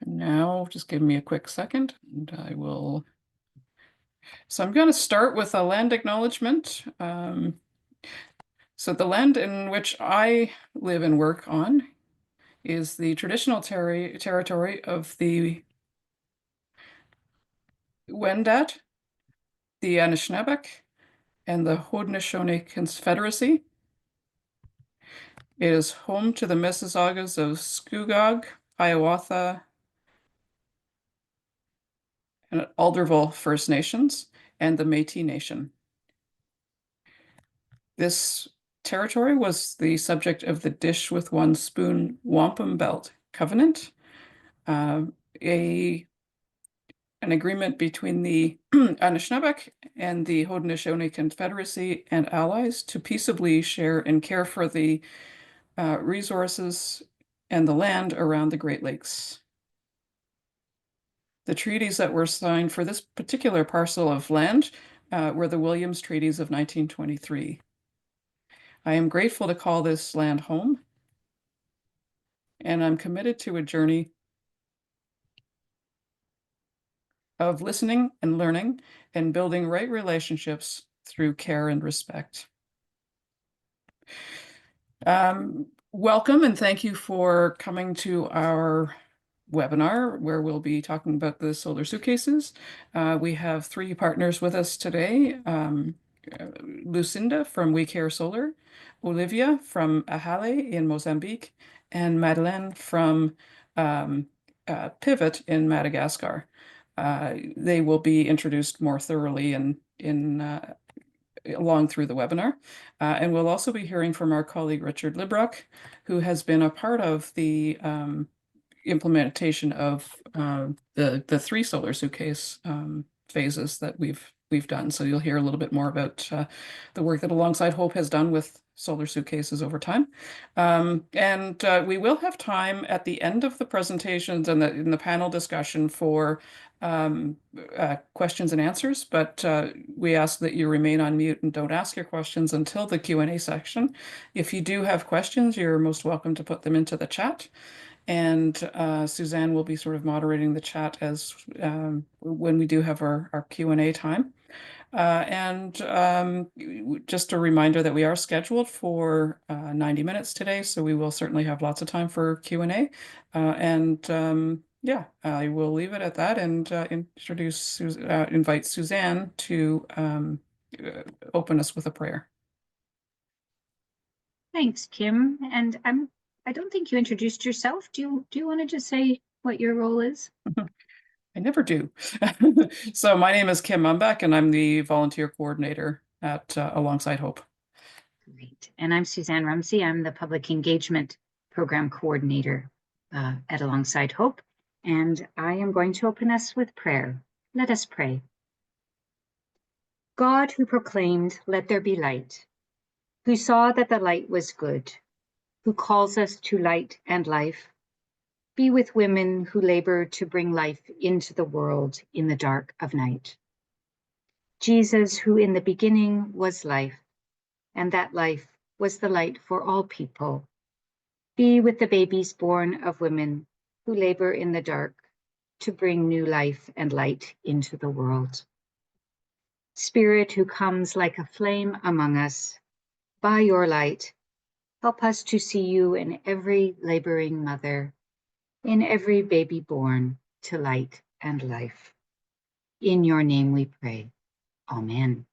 Now, just give me a quick second and I will. So I'm going to start with a land acknowledgement. So the land in which I live and work on is the traditional territory of the Wendat, the Anishinaabeg, and the Haudenosaunee Confederacy. It is home to the Mississaugas of Scugog, Hiawatha, and Alderville First Nations, and the Métis Nation. This territory was the subject of the Dish with One Spoon Wampum Belt Covenant, an agreement between the Anishinaabeg and the Haudenosaunee Confederacy and allies to peaceably share and care for the resources and the land around the Great Lakes. The treaties that were signed for this particular parcel of land were the Williams Treaties of 1923. I am grateful to call this land home, and I'm committed to a journey of listening and learning and building right relationships through care and respect. Welcome and thank you for coming to our webinar where we'll be talking about the solar suitcases. We have three partners with us today. Lucinda from We Care Solar, Olivia from Ahale in Mozambique, and Madeleine from Pivot in Madagascar. They will be introduced more thoroughly along through the webinar. And we'll also be hearing from our colleague Richard Librock, who has been a part of the implementation of the three solar suitcase phases that we've done. So you'll hear a little bit more about the work that Alongside Hope has done with solar suitcases over time. And we will have time at the end of the presentations and in the panel discussion for questions and answers, but we ask that you remain on mute and don't ask your questions until the Q&A section. If you do have questions, you're most welcome to put them into the chat. And Suzanne will be sort of moderating the chat as when we do have our Q&A time. Just a reminder that we are scheduled for 90 minutes today, so we will certainly have lots of time for Q&A. Yeah, I will leave it at that and invite Suzanne to open us with a prayer. Thanks, Kim. And I don't think you introduced yourself. Do you want to just say what your role is? I never do. So my name is Kim Mumbach, and I'm the volunteer coordinator at Alongside Hope. Great. And I'm Suzanne Rumsey. I'm the public engagement program coordinator at Alongside Hope. And I am going to open us with prayer. Let us pray. God, who proclaimed, "Let there be light," who saw that the light was good, who calls us to light and life, be with women who labor to bring life into the world in the dark of night. Jesus, who in the beginning was life, and that life was the light for all people, be with the babies born of women who labor in the dark to bring new life and light into the world. Spirit, who comes like a flame among us, by your light, help us to see you in every laboring mother, in every baby born to light and life. In your name we pray. Amen.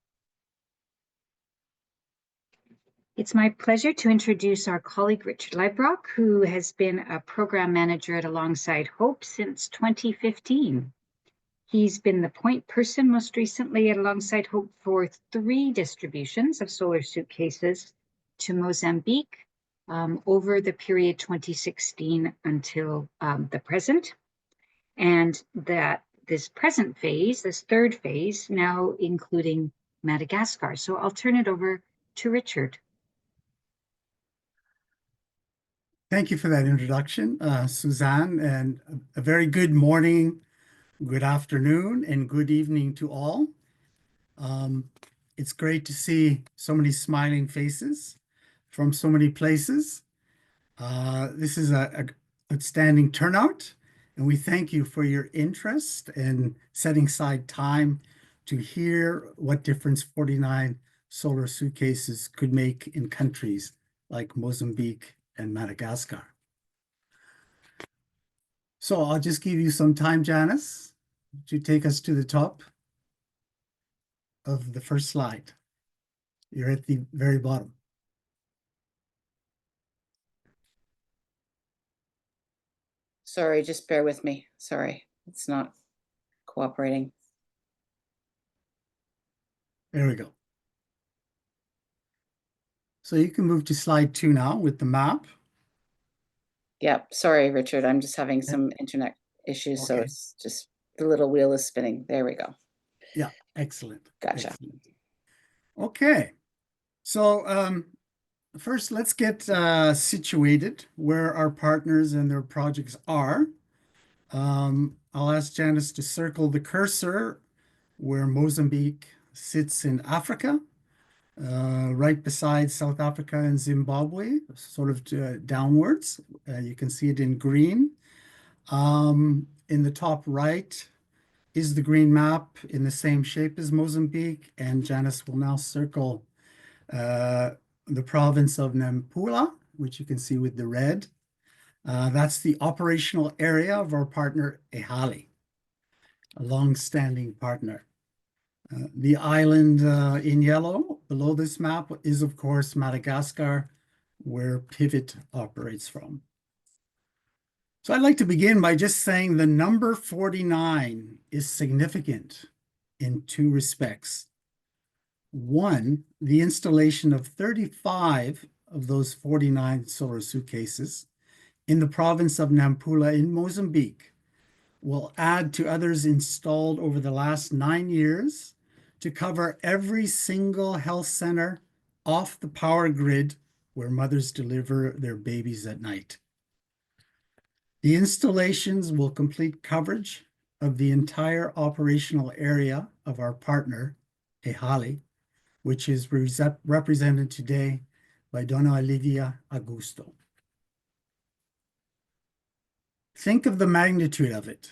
It's my pleasure to introduce our colleague Richard Librock, who has been a program manager at Alongside Hope since 2015. He's been the point person most recently at Alongside Hope for 3 distributions of solar suitcases to Mozambique over the period 2016 until the present. And that this present phase, this 3rd phase, now including Madagascar. So I'll turn it over to Richard. Thank you for that introduction, Suzanne, and a very good morning, good afternoon, and good evening to all. It's great to see so many smiling faces from so many places. This is an outstanding turnout, And we thank you for your interest and setting aside time to hear what difference 49 solar suitcases could make in countries like Mozambique and Madagascar. So I'll just give you some time, Janice, to take us to the top of the first slide. You're at the very bottom. Sorry, just bear with me. Sorry, it's not cooperating. There we go. So you can move to slide 2 now with the map. Yeah, sorry, Richard. I'm just having some internet issues, so Okay. it's just the little wheel is spinning. There we go. Yeah, excellent. Gotcha. Excellent. Okay. So first, let's get situated where our partners and their projects are. I'll ask Janice to circle the cursor where Mozambique sits in Africa, right beside South Africa and Zimbabwe, sort of downwards. You can see it in green. In the top right is the green map in the same shape as Mozambique, and Janice will now circle the province of Nampula, which you can see with the red. That's the operational area of our partner, EHALI, a long-standing partner. The island in yellow below this map is, of course, Madagascar, where Pivot operates from. So I'd like to begin by just saying the number 49 is significant in two respects. One, the installation of 35 of those 49 solar suitcases in the province of Nampula in Mozambique will add to others installed over the last 9 years to cover every single health center off the power grid where mothers deliver their babies at night. The installations will complete coverage of the entire operational area of our partner, EHALI, which is represented today by Donna Olivia Augusto. Think of the magnitude of it.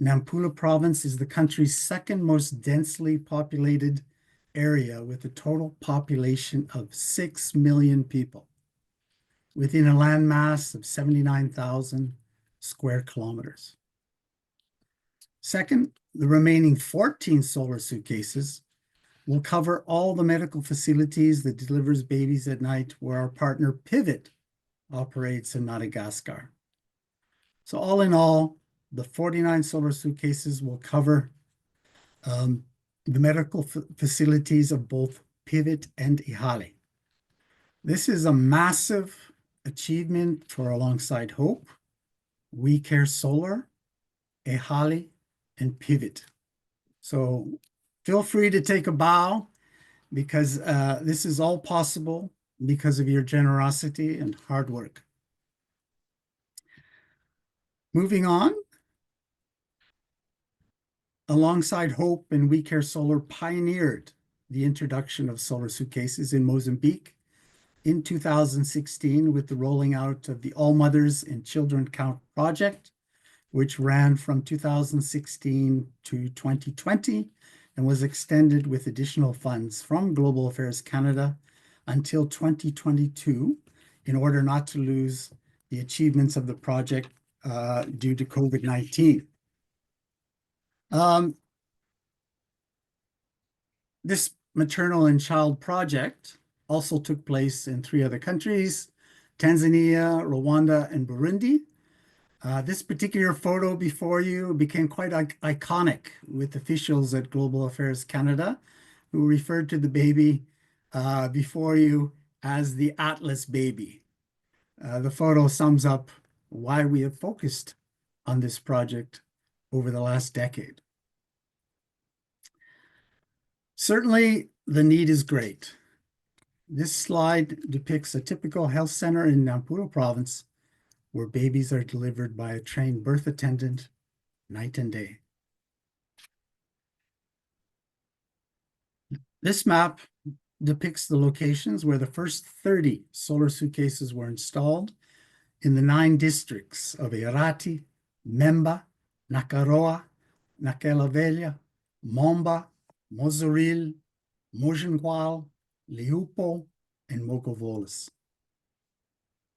Nampula province is the country's second most densely populated area with a total population of 6 million people within a landmass of 79,000 square kilometers. Second, the remaining 14 solar suitcases will cover all the medical facilities that delivers babies at night where our partner Pivot operates in Madagascar. So all in all, the 49 solar suitcases will cover the medical facilities of both Pivot and EHALI. This is a massive achievement for Alongside Hope, We Care Solar, EHALI, and Pivot. So feel free to take a bow because this is all possible because of your generosity and hard work. Moving on, Alongside Hope and We Care Solar pioneered the introduction of solar suitcases in Mozambique in 2016 with the rolling out of the All Mothers and Children Count project, which ran from 2016 to 2020 and was extended with additional funds from Global Affairs Canada until 2022 in order not to lose the achievements of the project due to COVID-19. This maternal and child project also took place in 3 other countries, Tanzania, Rwanda, and Burundi. This particular photo before you became quite iconic with officials at Global Affairs Canada, who referred to the baby before you as the Atlas baby. The photo sums up why we have focused on this project over the last decade. Certainly, the need is great. This slide depicts a typical health center in Nampula province where babies are delivered by a trained birth attendant night and day. This map depicts the locations where the first 30 solar suitcases were installed in the 9 districts of Irati, Memba, Nakaroa, Nakelavela, Momba, Mozaril, Mojangual, Liupo, and Mogovolis.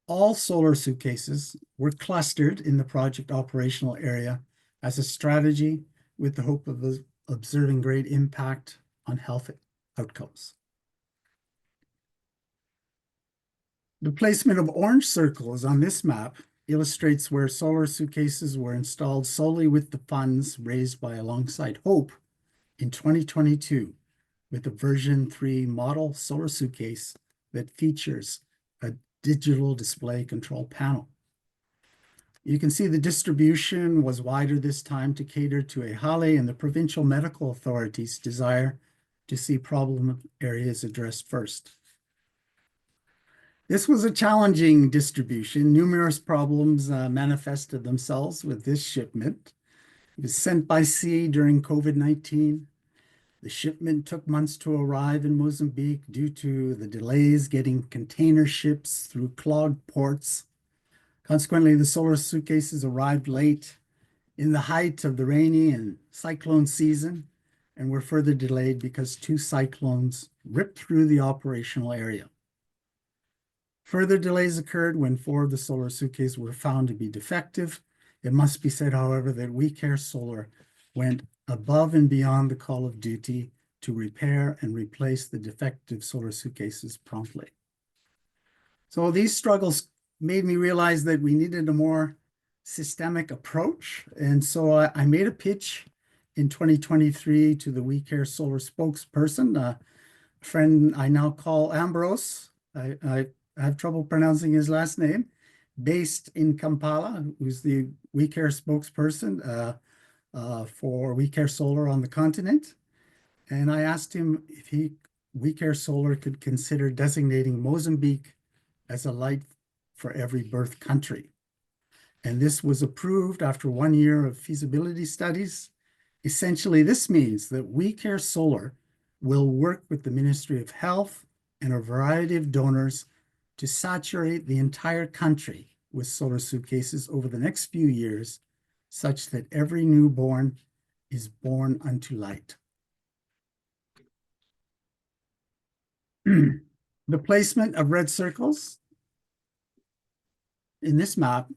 All solar suitcases were clustered in the project operational area as a strategy with the hope of observing great impact on health outcomes. The placement of orange circles on this map illustrates where solar suitcases were installed solely with the funds raised by Alongside Hope in 2022 with a version 3 model solar suitcase that features a digital display control panel. You can see the distribution was wider this time to cater to Ehale and the provincial medical authorities' desire to see problem areas addressed first. This was a challenging distribution. Numerous problems manifested themselves with this shipment. It was sent by sea during COVID-19. The shipment took months to arrive in Mozambique due to the delays getting container ships through clogged ports. Consequently, the solar suitcases arrived late in the height of the rainy and cyclone season and were further delayed because 2 cyclones ripped through the operational area. Further delays occurred when 4 of the solar suitcases were found to be defective. It must be said, however, that We Care Solar went above and beyond the call of duty to repair and replace the defective solar suitcases promptly. So these struggles made me realize that we needed a more systemic approach. And so I made a pitch in 2023 to the We Care Solar spokesperson, a friend I now call Ambrose. I have trouble pronouncing his last name, based in Kampala, who's the We Care spokesperson for We Care Solar on the continent. And I asked him if We Care Solar could consider designating Mozambique as a light for every birth country. And this was approved after 1 year of feasibility studies. Essentially, this means that We Care Solar will work with the Ministry of Health and a variety of donors to saturate the entire country with solar suitcases over the next few years, such that every newborn is born unto light. The placement of red circles in this map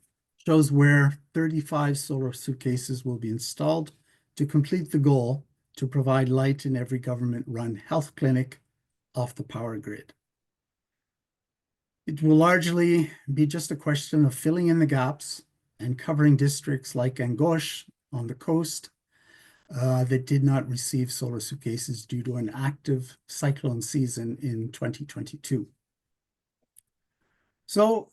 shows where 35 solar suitcases will be installed to complete the goal to provide light in every government-run health clinic off the power grid. It will largely be just a question of filling in the gaps and covering districts like Angoche on the coast that did not receive solar suitcases due to an active cyclone season in 2022. So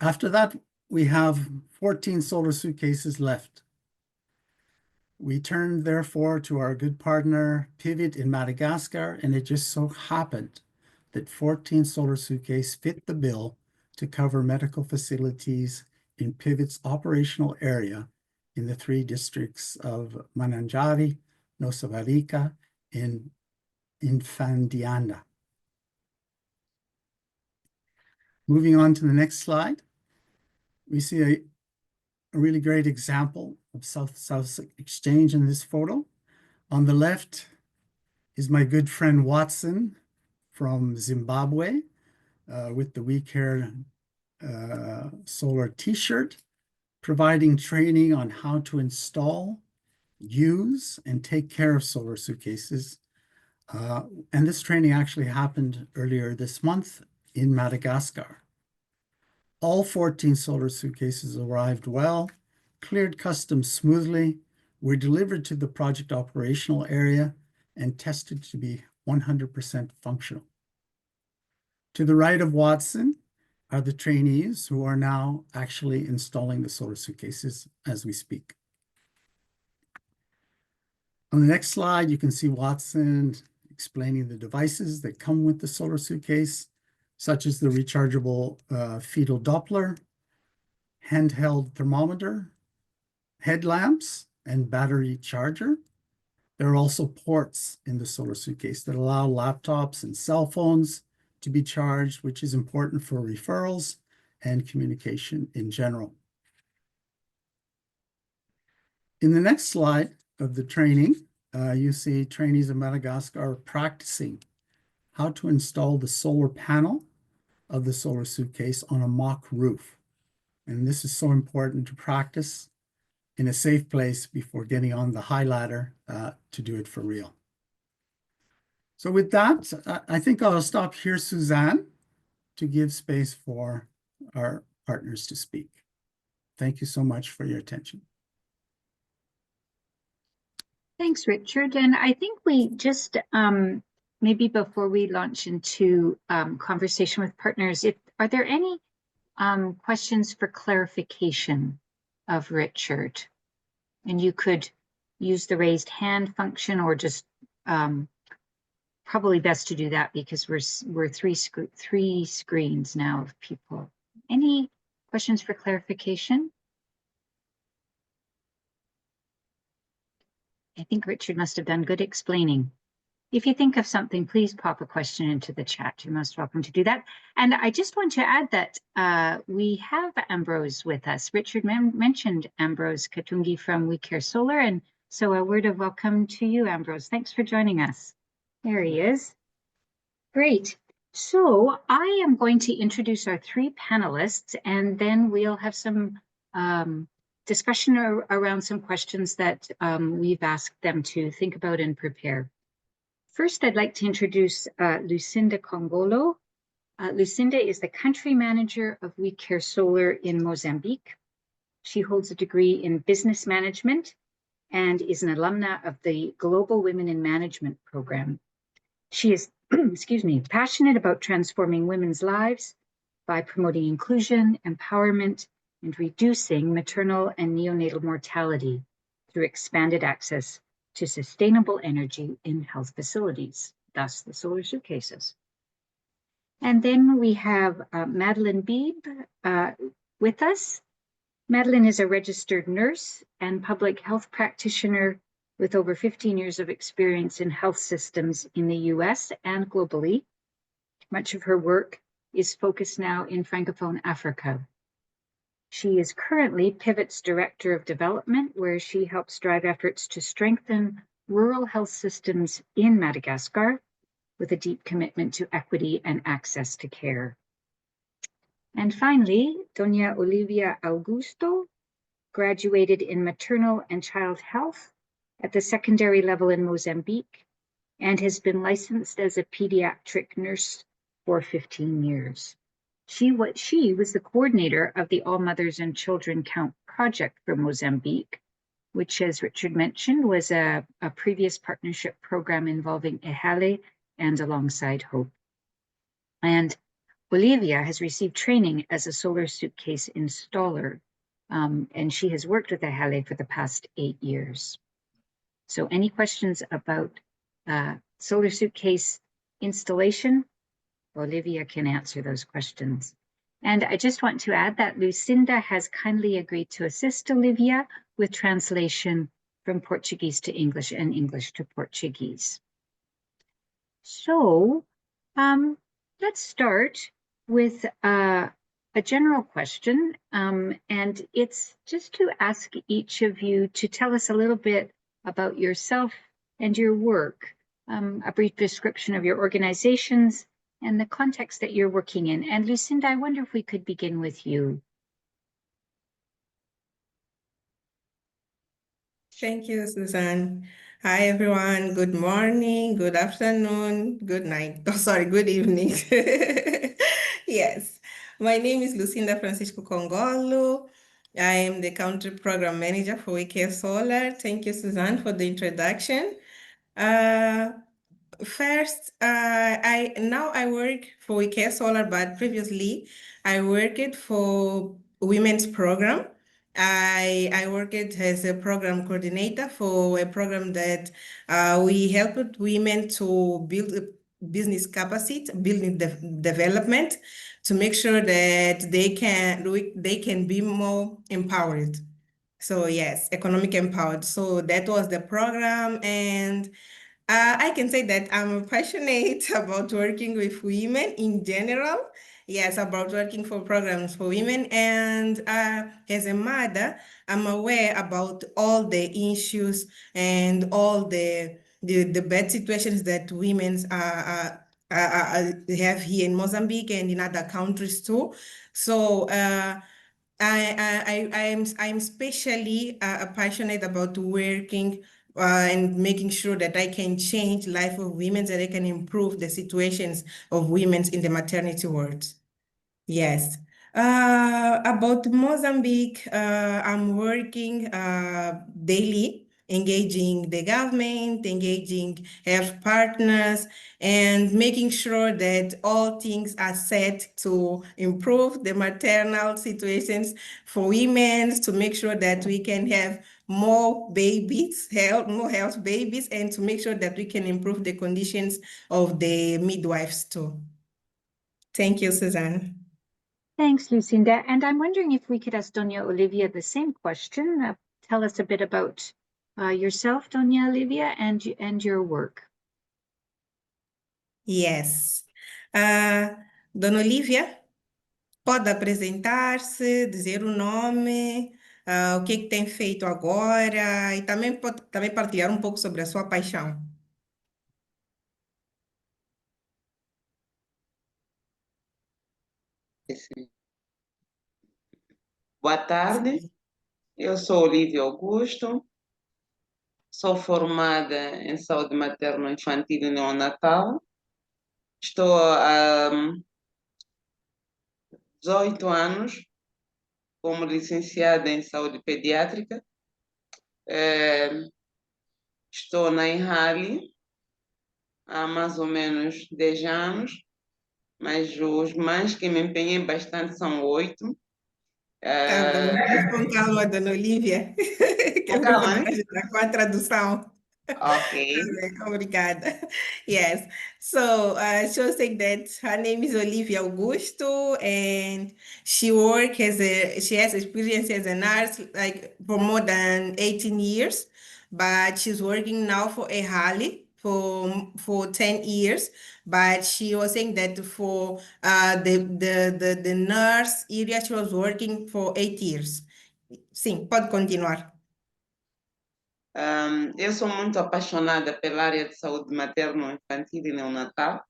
after that, we have 14 solar suitcases left. We turned, therefore, to our good partner, Pivot in Madagascar, and it just so happened that 14 solar suitcases fit the bill to cover medical facilities in Pivot's operational area in the 3 districts of Mananjari, Nossa Varica, and Infandianda. Moving on to the next slide, we see a really great example of South-South exchange in this photo. On the left is my good friend Watson from Zimbabwe with the We Care Solar t-shirt, providing training on how to install, use, and take care of solar suitcases. And this training actually happened earlier this month in Madagascar. All 14 solar suitcases arrived well, cleared customs smoothly, were delivered to the project operational area, and tested to be 100% functional. To the right of Watson are the trainees who are now actually installing the solar suitcases as we speak. On the next slide, you can see Watson explaining the devices that come with the solar suitcase, such as the rechargeable fetal Doppler, handheld thermometer, headlamps, and battery charger. There are also ports in the solar suitcase that allow laptops and cell phones to be charged, which is important for referrals and communication in general. In the next slide of the training, you see trainees in Madagascar are practicing how to install the solar panel of the Solar Suitcase on a mock roof. And this is so important to practice in a safe place before getting on the high ladder to do it for real. So with that, I think I'll stop here, Suzanne, to give space for our partners to speak. Thank you so much for your attention. Thanks, Richard. And I think we just, maybe before we launch into conversation with partners, are there any questions for clarification of Richard? And you could use the raised hand function, or just probably best to do that because we're three screens now of people. Any questions for clarification? I think Richard must have done good explaining. If you think of something, please pop a question into the chat. You're most welcome to do that. And I just want to add that we have Ambrose with us. Richard mentioned Ambrose Katungi from We Care Solar, and so a word of welcome to you, Ambrose. Thanks for joining us. There he is. Great. So I am going to introduce our three panelists, and then we'll have some discussion around some questions that we've asked them to think about and prepare. First, I'd like to introduce Lucinda Congolo. Lucinda is the country manager of We Care Solar in Mozambique. She holds a degree in business management and is an alumna of the Global Women in Management program. She is, excuse me, passionate about transforming women's lives by promoting inclusion, empowerment, and reducing maternal and neonatal mortality through expanded access to sustainable energy in health facilities, thus the Solar Suitcases. And then we have Madeleine Beebe with us. Madeleine is a registered nurse and public health practitioner with over 15 years of experience in health systems in the US and globally. Much of her work is focused now in Francophone Africa. She is currently Pivot's Director of Development, where she helps drive efforts to strengthen rural health systems in Madagascar with a deep commitment to equity and access to care. And finally, Doña Olivia Augusto graduated in maternal and child health at the secondary level in Mozambique and has been licensed as a pediatric nurse for 15 years. She was the coordinator of the All Mothers and Children Count project for Mozambique, which, as Richard mentioned, was a previous partnership program involving EHALE and Alongside Hope. And Olivia has received training as a Solar Suitcase installer, and she has worked with EHALE for the past 8 years. So any questions about Solar Suitcase installation? Olivia can answer those questions. And I just want to add that Lucinda has kindly agreed to assist Olivia with translation from Portuguese to English and English to Portuguese. So let's start with a general question, and it's just to ask each of you to tell us a little bit about yourself and your work, a brief description of your organizations and the context that you're working in. And Lucinda, I wonder if we could begin with you. Thank you, Suzanne. Hi, everyone. Good morning, good afternoon, good night. Oh, sorry, good evening. Yes, my name is Lucinda Francisco Congolo. I am the country program manager for We Care Solar. Thank you, Suzanne, for the introduction. First, I work for We Care Solar, but previously I worked for women's program. I worked as a program coordinator for a program that we helped women to build a business capacity, building development, to make sure that they can be more empowered. So yes, economic empowered. So that was the program, and I can say that I'm passionate about working with women in general Yes, about working for programs for women. And as a mother, I'm aware about all the issues and all the bad situations that women have here in Mozambique and in other countries too. So I'm especially passionate about working and making sure that I can change life of women, that I can improve the situations of women in the maternity world. Yes. About Mozambique, I'm working daily, engaging the government, engaging health partners, and making sure that all things are set to improve the maternal situations for women, to make sure that we can have more babies, more health babies, and to make sure that we can improve the conditions of the midwives too. Thank you, Suzanne. Thanks, Lucinda. And I'm wondering if we could ask Doña Olivia the same question. Tell us a bit about yourself, Doña Olivia, and your work. Yes. Dona Olivia, pode apresentar-se, dizer o nome, o que tem feito agora e também pode partilhar um pouco sobre a sua paixão. Boa tarde, eu sou Olívia Augusto, sou formada em saúde materno-infantil e neonatal, estou há 18 anos como licenciada em saúde pediátrica, estou na Inhali há mais ou menos 10 anos, mas os mais que me empenhei bastante são 8. Tá bom, vamos com calma, Dona Olivia, que eu vou Calma, né? ajudar com a tradução. Ok. Obrigada. Yes. So she was saying that her name is Olivia Augusto, and she has experience as a nurse like for more than 18 years, but she's working now for a Hali for 10 years. But she was saying that for the nurse area, she was working for 8 years. Sim, pode continuar. Eu sou muito apaixonada pela área de saúde materno-infantil e neonatal,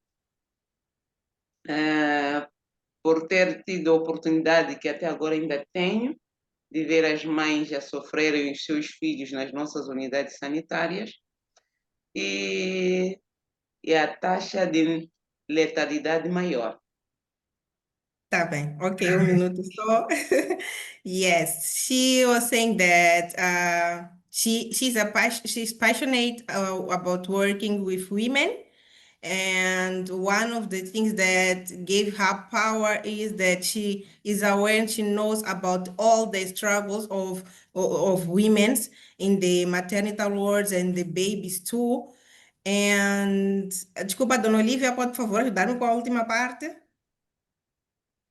por ter tido a oportunidade, que até agora ainda tenho, de ver as mães a sofrerem os seus filhos nas nossas unidades sanitárias e a taxa de letalidade maior. Tá bem, ok, um minuto só. Yes, she was saying that she's passionate about working with women, and one of the things that gave her power is that she is aware and she knows about all the struggles of women in the maternal wards and the babies too. And desculpa, Dona Olivia, pode por favor ajudar-me com a última parte?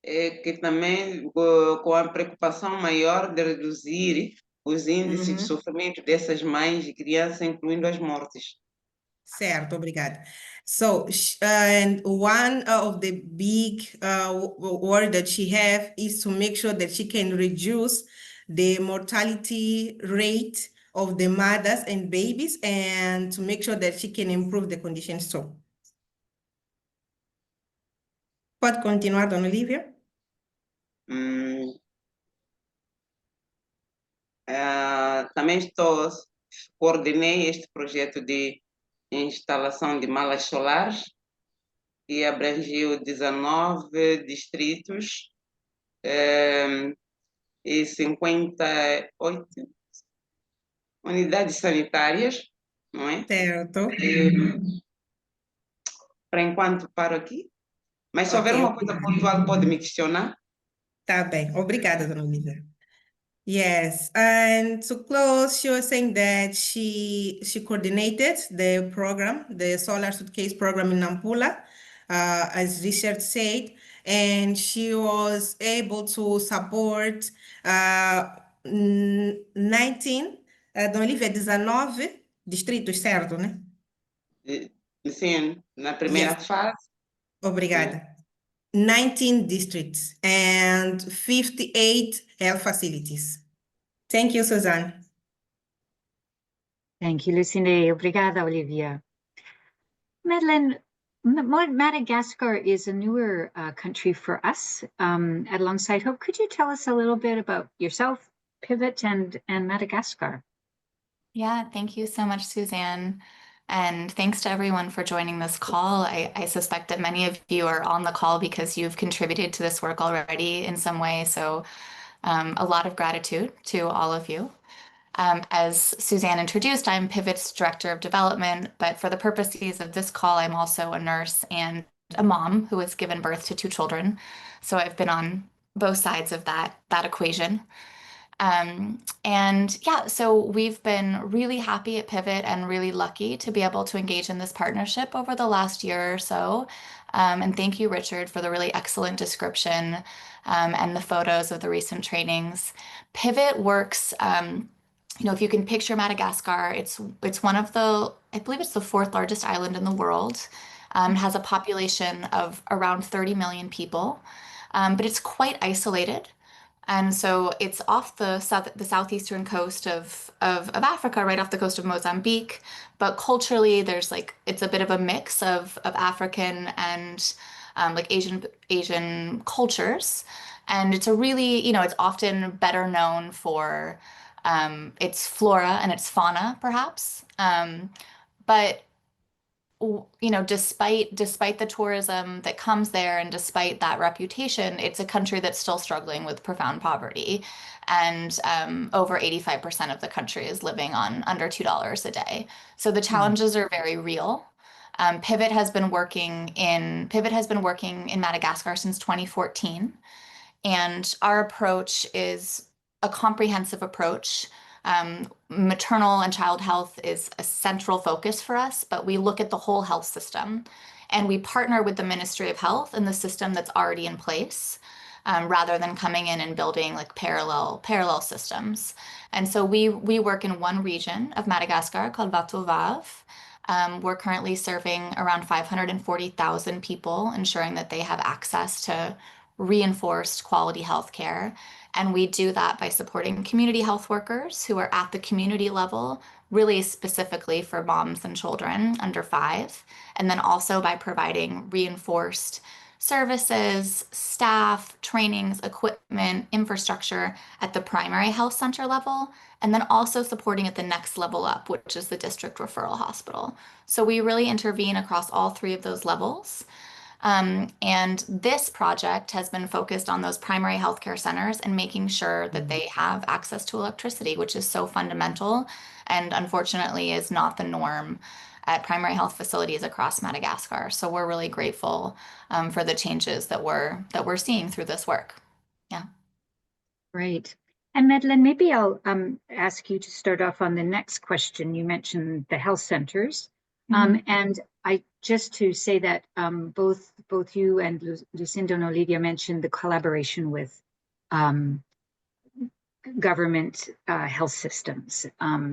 Que também com a preocupação maior de reduzir os índices de sofrimento dessas mães e crianças, incluindo as mortes. Certo, obrigada. So, and one of the big work that she have is to make sure that she can reduce the mortality rate of the mothers and babies and to make sure that she can improve the conditions too. Pode continuar, Dona Olivia? Também coordenei este projeto de instalação de malas solares que abrangiu 19 distritos e 58 unidades sanitárias, não é? Certo. Para enquanto paro aqui, mas se houver Ok, uma coisa pontual pode me questionar. tá bem. Obrigada, Dona Olivia. Yes, and to close, she was saying that she coordinated the program, the Solar Suitcase program in Nampula, as Richard said, and she was able to support 19, Dona Olivia, 19 distritos, certo, né? Sim, na primeira Yes. fase. Obrigada. 19 districts and 58 health facilities. Thank you, Suzanne. Thank you, Lucinda. Obrigada, Olivia. Madeleine, Madagascar is a newer country for us at Alongside Hope. Could you tell us a little bit about yourself, Pivot, and Madagascar? Yeah, thank you so much, Suzanne. And thanks to everyone for joining this call. I suspect that many of you are on the call because you've contributed to this work already in some way. So a lot of gratitude to all of you. As Suzanne introduced, I'm Pivot's Director of Development, but for the purposes of this call, I'm also a nurse and a mom who has given birth to 2 children. So I've been on both sides of that equation. And yeah, so we've been really happy at Pivot and really lucky to be able to engage in this partnership over the last year or so. And thank you, Richard, for the really excellent description and the photos of the recent trainings. Pivot works, if you can picture Madagascar, it's one of I believe it's the 4th largest island in the world. It has a population of around 30 million people, but it's quite isolated. And so it's off the southeastern coast of Africa, right off the coast of Mozambique. But culturally, it's a bit of a mix of African and like Asian cultures. And it's a really, it's often better known for its flora and its fauna, perhaps. But despite the tourism that comes there and despite that reputation, it's a country that's still struggling with profound poverty. And over 85% of the country is living on under $2 a day. So the challenges are very real. Pivot has been working in Madagascar since 2014. And our approach is a comprehensive approach. Maternal and child health is a central focus for us, but we look at the whole health system and we partner with the Ministry of Health and the system that's already in place, rather than coming in and building like parallel systems. And so we work in one region of Madagascar called Vatovave. We're currently serving around 540,000 people, ensuring that they have access to reinforced quality health care. And we do that by supporting community health workers who are at the community level, really specifically for moms and children under 5. And then also by providing reinforced services, staff, trainings, equipment, infrastructure at the primary health center level, and then also supporting at the next level up, which is the district referral hospital. So we really intervene across all 3 of those levels. And this project has been focused on those primary healthcare centers and making sure that they have access to electricity, which is so fundamental and unfortunately is not the norm at primary health facilities across Madagascar. So we're really grateful for the changes that we're seeing through this work. Yeah. Great. And Madeleine, maybe I'll ask you to start off on the next question. You mentioned the health centers. And just to say that both you and Lucinda and Olivia mentioned the collaboration with government health systems,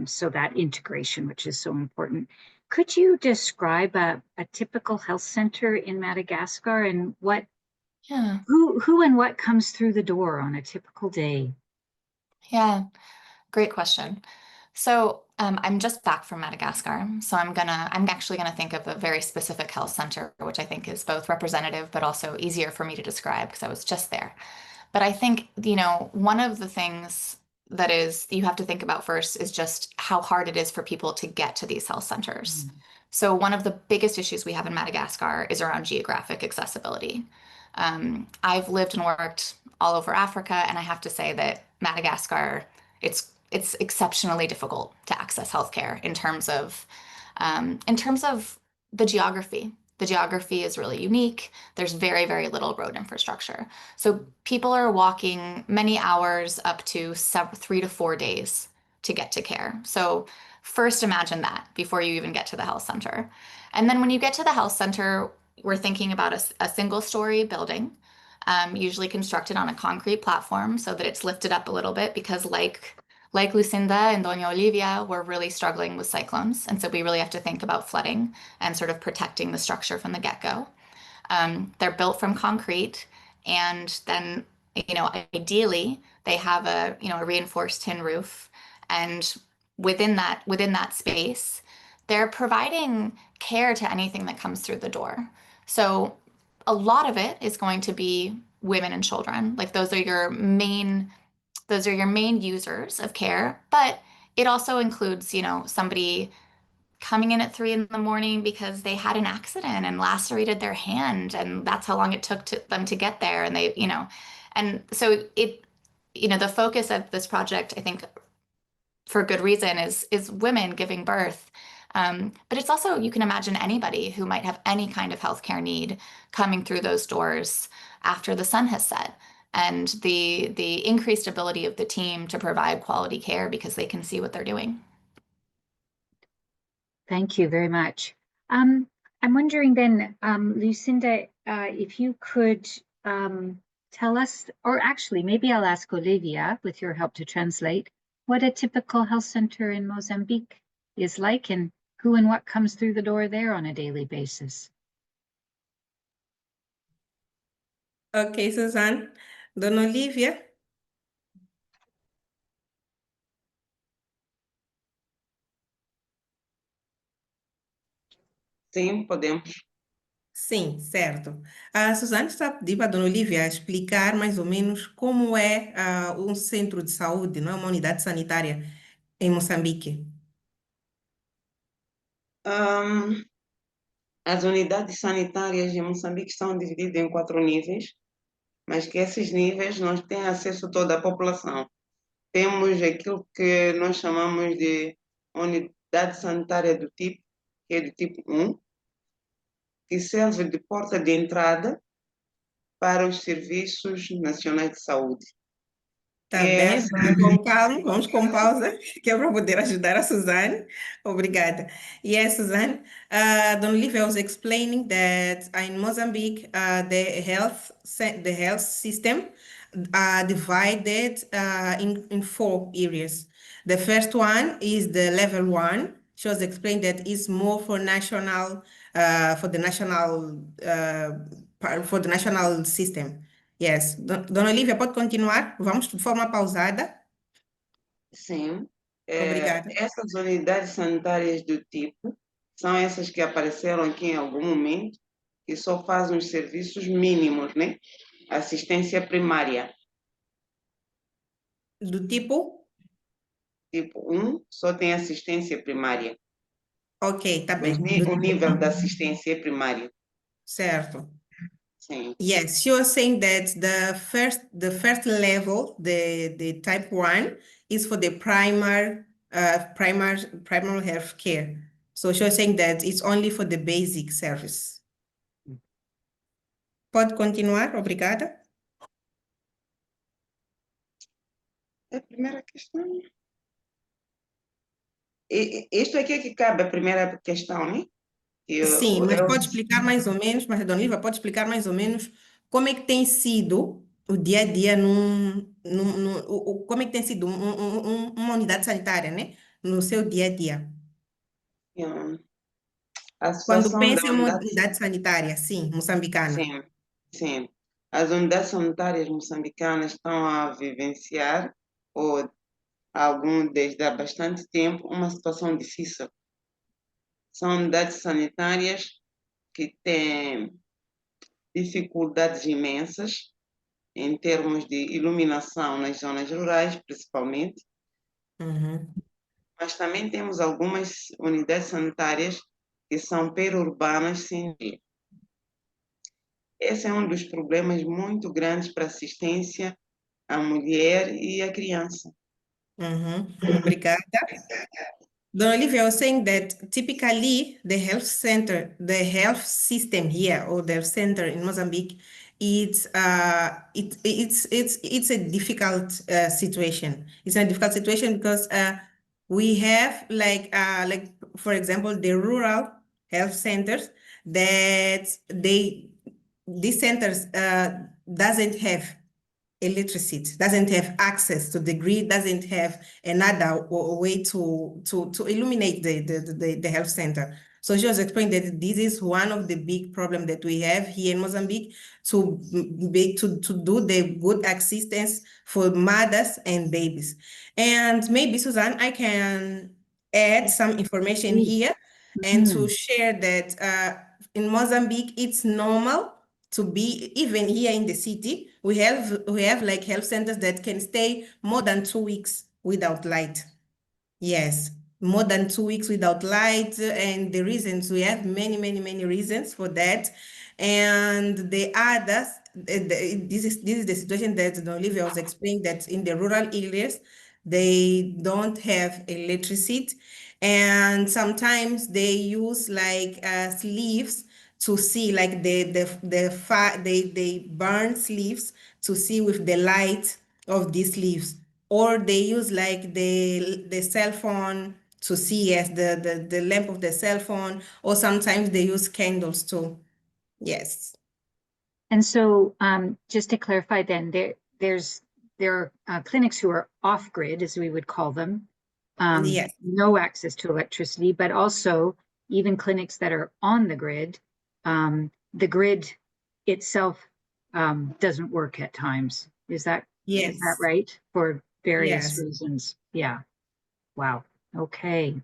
so that integration, which is so important. Could you describe a typical health center in Madagascar and who and what comes through the door on a typical day? Yeah, great question. So I'm just back from Madagascar, so I'm actually gonna think of a very specific health center, which I think is both representative but also easier for me to describe because I was just there. But I think, one of the things that you have to think about first is just how hard it is for people to get to these health centers. So one of the biggest issues we have in Madagascar is around geographic accessibility. I've lived and worked all over Africa, and I have to say that Madagascar, it's exceptionally difficult to access healthcare in terms of the geography. The geography is really unique. There's very, very little road infrastructure. So people are walking many hours, up to 3 to 4 days to get to care. So first imagine that before you even get to the health center. And then when you get to the health center, we're thinking about a single story building, usually constructed on a concrete platform so that it's lifted up a little bit because like Lucinda and Doña Olivia, we're really struggling with cyclones. And so we really have to think about flooding and sort of protecting the structure from the get-go. They're built from concrete, and then, ideally they have a reinforced tin roof, and within that space, they're providing care to anything that comes through the door. So a lot of it is going to be women and children. Like those are your main users of care, but it also includes, somebody coming in at 3 a.m. because they had an accident and lacerated their hand, and that's how long it took them to get there. And and so the focus of this project, I think, for good reason, is women giving birth. But it's also, you can imagine anybody who might have any kind of healthcare need coming through those doors after the sun has set, and the increased ability of the team to provide quality care because they can see what they're doing. Thank you very much. I'm wondering then, Lucinda, if you could tell us, or actually maybe I'll ask Olivia with your help to translate, what a typical health center in Mozambique is like, and who and what comes through the door there on a daily basis. Okay, Suzanne. Dona Olivia? Sim, podemos. Sim, certo. A Suzane está a pedir para a Dona Olivia explicar mais ou menos como é um centro de saúde, não é? Uma unidade sanitária em Moçambique. As unidades sanitárias em Moçambique são divididas em 4 níveis, mas que esses níveis não têm acesso a toda a população. Temos aquilo que nós chamamos de unidade sanitária do tipo, que é do tipo 1, que serve de porta de entrada para os serviços nacionais de saúde. Tá Que é bem, vamos com calma, vamos com pausa, que é para poder ajudar a Suzane. Obrigada. Yes, Suzane, Dona Olivia was explaining that in Mozambique, the health system divided in 4 areas. The first one is the level 1. She was explaining that it's more for for the national system. Yes. Dona Olivia, pode continuar? Vamos de forma pausada. Sim. Obrigada. Essas unidades sanitárias do tipo são essas que apareceram aqui em algum momento, que só fazem os serviços mínimos, né? Assistência primária. Do tipo? Tipo 1 só tem assistência primária. Ok, tá bem. O nível da assistência é primário. Certo. Sim. Yes, she was saying that the first level, the type 1, is for the primary health care. So she was saying that it's only for the basic service. Pode continuar? Obrigada. A primeira questão. Isto aqui é que cabe a primeira questão, né? Sim, mas pode explicar mais ou menos, mas a Dona Olivia pode explicar mais ou menos como é que tem sido o dia a dia como é que tem sido uma unidade sanitária, né? No seu dia a dia. A Quando situação pensa da em uma unidade, unidade sanitária, sim, moçambicana. sim, sim. As unidades sanitárias moçambicanas estão a vivenciar, ou desde há bastante tempo, uma situação difícil. São unidades sanitárias que têm dificuldades imensas em termos de iluminação nas zonas rurais, principalmente, mas também temos algumas unidades sanitárias que são perurbanas sem lei. Esse é um dos problemas muito grandes para a assistência à mulher e à criança. Obrigada. Dona Olivia was saying that typically the health system here, or the center in Mozambique, it's a difficult situation. It's a difficult situation because we have like for example the rural health centers that these centers doesn't have electricity, doesn't have access to the grid, doesn't have another way to illuminate the health center. So she was explaining that this is one of the big problems that we have here in Mozambique to do the good assistance for mothers and babies. And maybe, Suzanne, I can add some information Please. here and to share that in Mozambique, it's normal to be, even here in the city, we have like health centers that can stay more than 2 weeks without light. Yes, more than 2 weeks without light. And the reasons, we have many, many, many reasons for that. And the others, this is the situation that Olivia was explaining, that in the rural areas, they don't have electricity. And sometimes they use like sleeves to see, like they burn sleeves to see with the light of these leaves, or they use like the cell phone to see as the lamp of the cell phone, or sometimes they use candles too. Yes. And so just to clarify then, there are clinics who are off-grid, as we would call them, Yes. no access to electricity, but also even clinics that are on the grid. The grid itself doesn't work at times. Is that Yes. right? For various Yes. reasons. Yeah. Wow. Okay.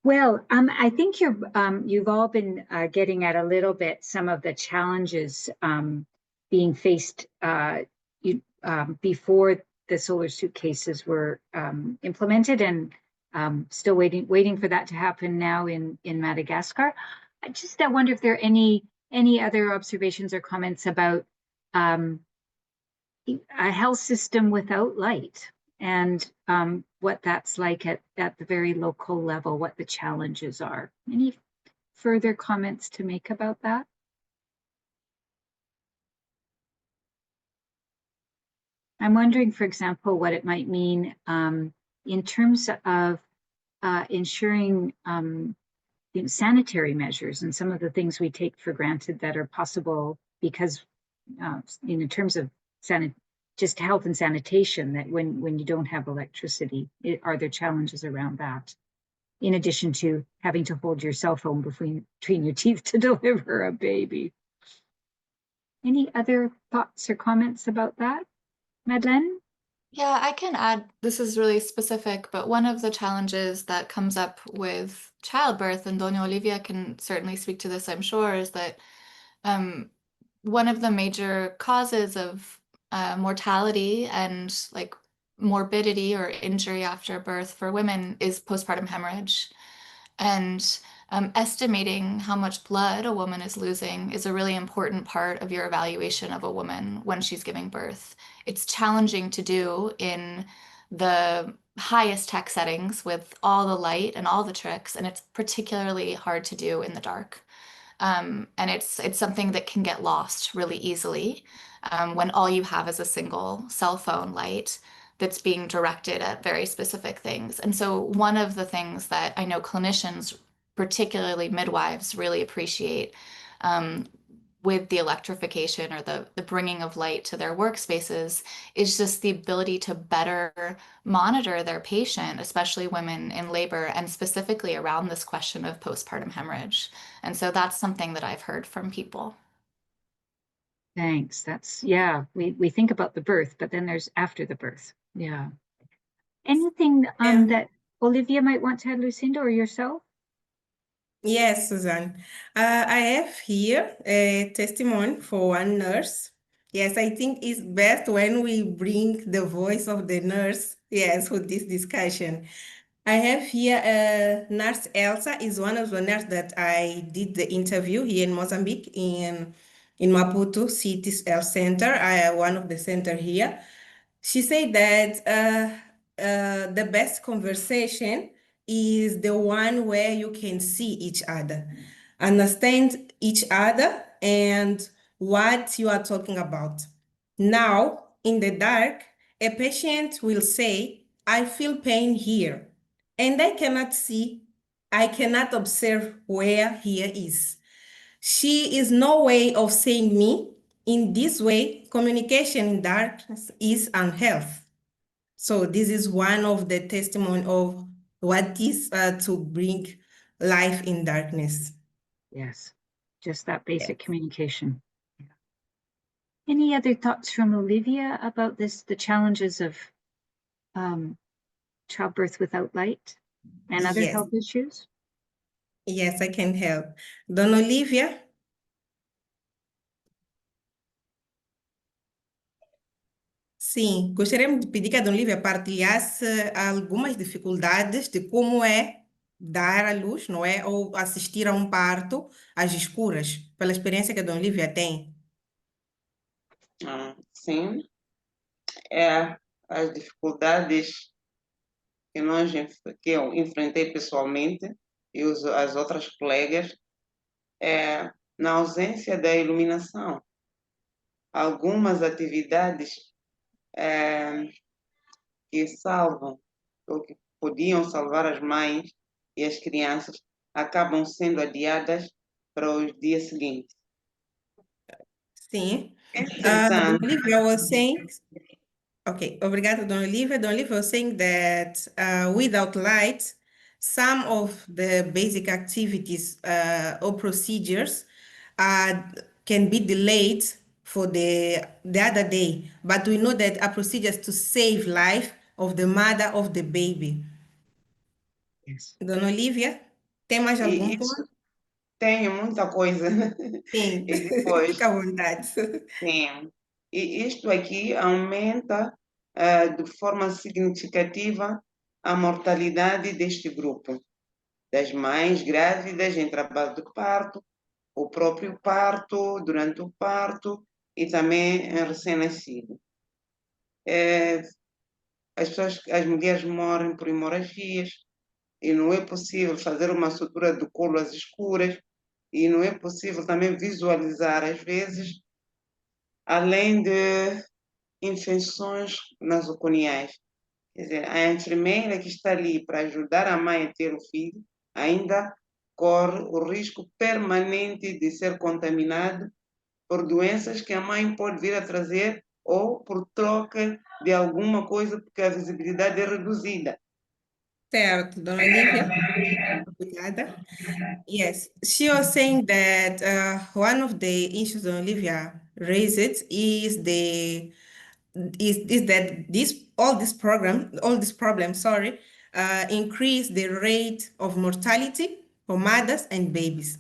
Well, I think you've all been getting at a little bit some of the challenges being faced before the solar suitcases were implemented, and still waiting for that to happen now in Madagascar. I wonder if there are any other observations or comments about a health system without light, and what that's like at the very local level, what the challenges are. Any further comments to make about that? I'm wondering, for example, what it might mean in terms of ensuring sanitary measures and some of the things we take for granted that are possible because in terms of just health and sanitation, that when you don't have electricity, are there challenges around that? In addition to having to hold your cell phone between your teeth to deliver a baby. Any other thoughts or comments about that? Madeleine? Yeah, I can add, this is really specific, but one of the challenges that comes up with childbirth, and Doña Olivia can certainly speak to this, I'm sure, is that one of the major causes of mortality and like morbidity or injury after birth for women is postpartum hemorrhage. And estimating how much blood a woman is losing is a really important part of your evaluation of a woman when she's giving birth. It's challenging to do in the highest tech settings with all the light and all the tricks, and it's particularly hard to do in the dark. And it's something that can get lost really easily when all you have is a single cell phone light that's being directed at very specific things. And so one of the things that I know clinicians, particularly midwives, really appreciate with the electrification or the bringing of light to their workspaces is just the ability to better monitor their patient, especially women in labor, and specifically around this question of postpartum hemorrhage. And so that's something that I've heard from people. Thanks. That's, yeah, we think about the birth, but then there's after the birth. Yeah. Anything that Olivia might want to add, Lucinda, or yourself? Yes, Suzanne. I have here a testimony for one nurse. Yes, I think it's best when we bring the voice of the nurse, yes, for this discussion. I have here Nurse Elsa is one of the nurses that I did the interview here in Mozambique in Maputo City Health Center. I one of the center here. She said that the best conversation is the one where you can see each other, understand each other and what you are talking about. Now, in the dark, a patient will say, I feel pain here, and I cannot see, I cannot observe where here is. She is no way of saying me. In this way, communication in darkness is unhealth. So this is one of the testimony of what is to bring life in darkness. Yes, just that basic communication. Yeah. Any other thoughts from Olivia about this, the challenges of childbirth without light and other Yes, health issues? yes, I can help. Dona Olivia? Sim, gostaríamos de pedir que a Dona Olivia partilhasse algumas dificuldades de como é dar à luz, não é? Ou assistir a um parto às escuras, pela experiência que a Dona Olivia tem. Sim, as dificuldades que eu enfrentei pessoalmente e as outras colegas na ausência da iluminação. Algumas atividades que salvam ou que podiam salvar as mães e as crianças acabam sendo adiadas para os dias seguintes. Sim. Dona Entretanto, Olivia was saying, okay, obrigada, Dona Olivia. Dona Olivia was saying that without light, some of the basic activities or procedures can be delayed for the other day. But we know that are procedures to save life of the mother of the baby. Yes. Dona Olivia, tem mais algum isso ponto? tem muita coisa. Sim, E depois, fica à vontade. sim, e isto aqui aumenta de forma significativa a mortalidade deste grupo, das mães grávidas em trabalho de parto, o próprio parto, durante o parto e também em recém-nascido. As mulheres morrem por hemorragias e não é possível fazer uma sutura do colo às escuras e não é possível também visualizar, às vezes, além de infecções nasoconiais. Quer dizer, a enfermeira que está ali para ajudar a mãe a ter o filho ainda corre o risco permanente de ser contaminado por doenças que a mãe pode vir a trazer ou por troca de alguma coisa, porque a visibilidade é reduzida. Certo, Dona Olivia. Obrigada. Yes, she was saying that one of the issues that Olivia raised is that all this problem, sorry, increase the rate of mortality for mothers and babies.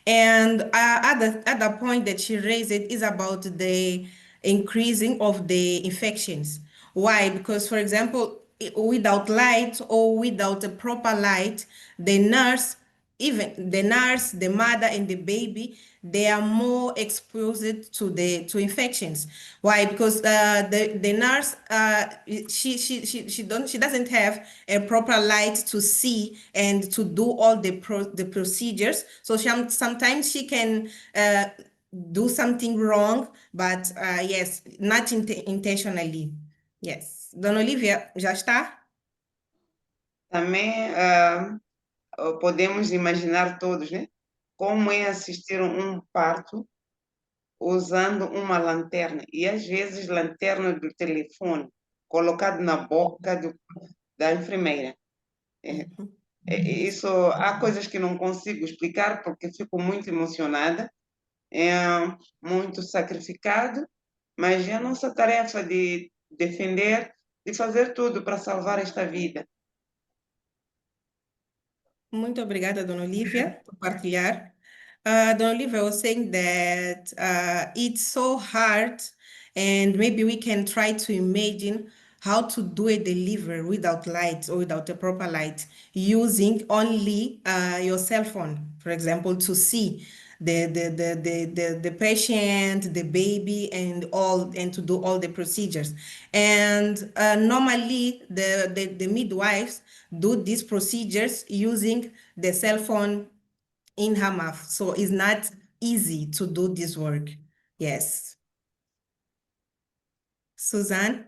And other point that she raised is about the increasing of the infections. Why? Because, for example, without light or without a proper light, even the nurse, the mother, and the baby, they are more exposed to infections. Why? Because the nurse she doesn't have a proper light to see and to do all the procedures. So sometimes she can do something wrong, but yes, not intentionally. Yes. Dona Olivia, já está? Também podemos imaginar todos, né? Como é assistir um parto usando uma lanterna, e às vezes lanterna do telefone, colocado na boca da enfermeira. Isso, há coisas que não consigo explicar porque fico muito emocionada, é muito sacrificado, mas é a nossa tarefa de defender, de fazer tudo para salvar esta vida. Muito obrigada, Dona Olivia, por partilhar. Dona Olivia was saying that it's so hard, and maybe we can try to imagine how to do a delivery without light or without a proper light, using only your cell phone, for example, to see the patient, the baby, and to do all the procedures. And normally the midwives do these procedures using the cell phone in her mouth. So it's not easy to do this work. Yes. Suzanne,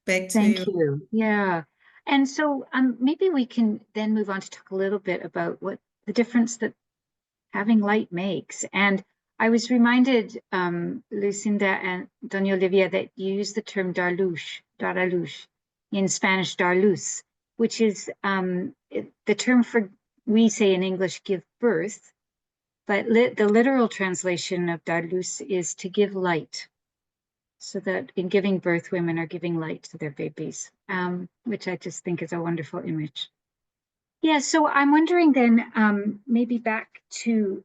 back to Thank you. you. Yeah. And so maybe we can then move on to talk a little bit about what the difference that having light makes. And I was reminded, Lucinda and Doña Olivia, that you use the term dar luz, in Spanish, dar luz, which is the term for we say in English, give birth, but the literal translation of dar luz is to give light. So that in giving birth, women are giving light to their babies, which I just think is a wonderful image. Yeah, so I'm wondering then, maybe back to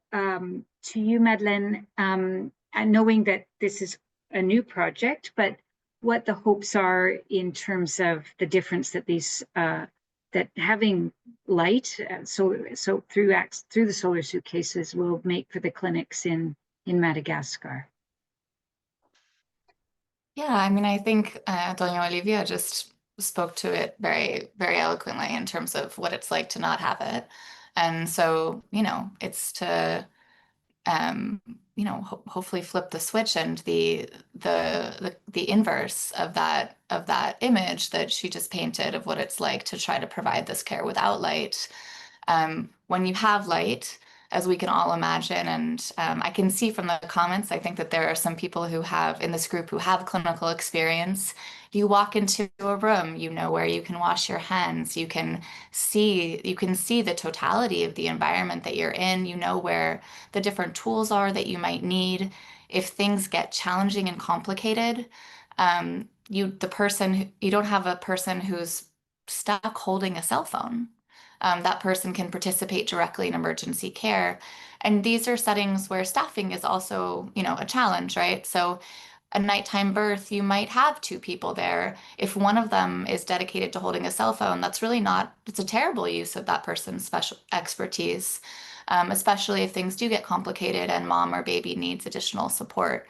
you, Madeleine, and knowing that this is a new project, but what the hopes are in terms of the difference that these that having light, so through the solar suitcases will make for the clinics in Madagascar. Yeah, I mean, I think Doña Olivia just spoke to it very, very eloquently in terms of what it's like to not have it. And so, it's to, hopefully flip the switch and the inverse of that image that she just painted of what it's like to try to provide this care without light. When you have light, as we can all imagine, and I can see from the comments, I think that there are some people who have in this group who have clinical experience. You walk into a room, you know where you can wash your hands, you can see the totality of the environment that you're in, you know where the different tools are that you might need. If things get challenging and complicated, you don't have a person who's stuck holding a cell phone. That person can participate directly in emergency care. And these are settings where staffing is also, a challenge, right? So a nighttime birth, you might have two people there. If one of them is dedicated to holding a cell phone, it's a terrible use of that person's special expertise, especially if things do get complicated and mom or baby needs additional support.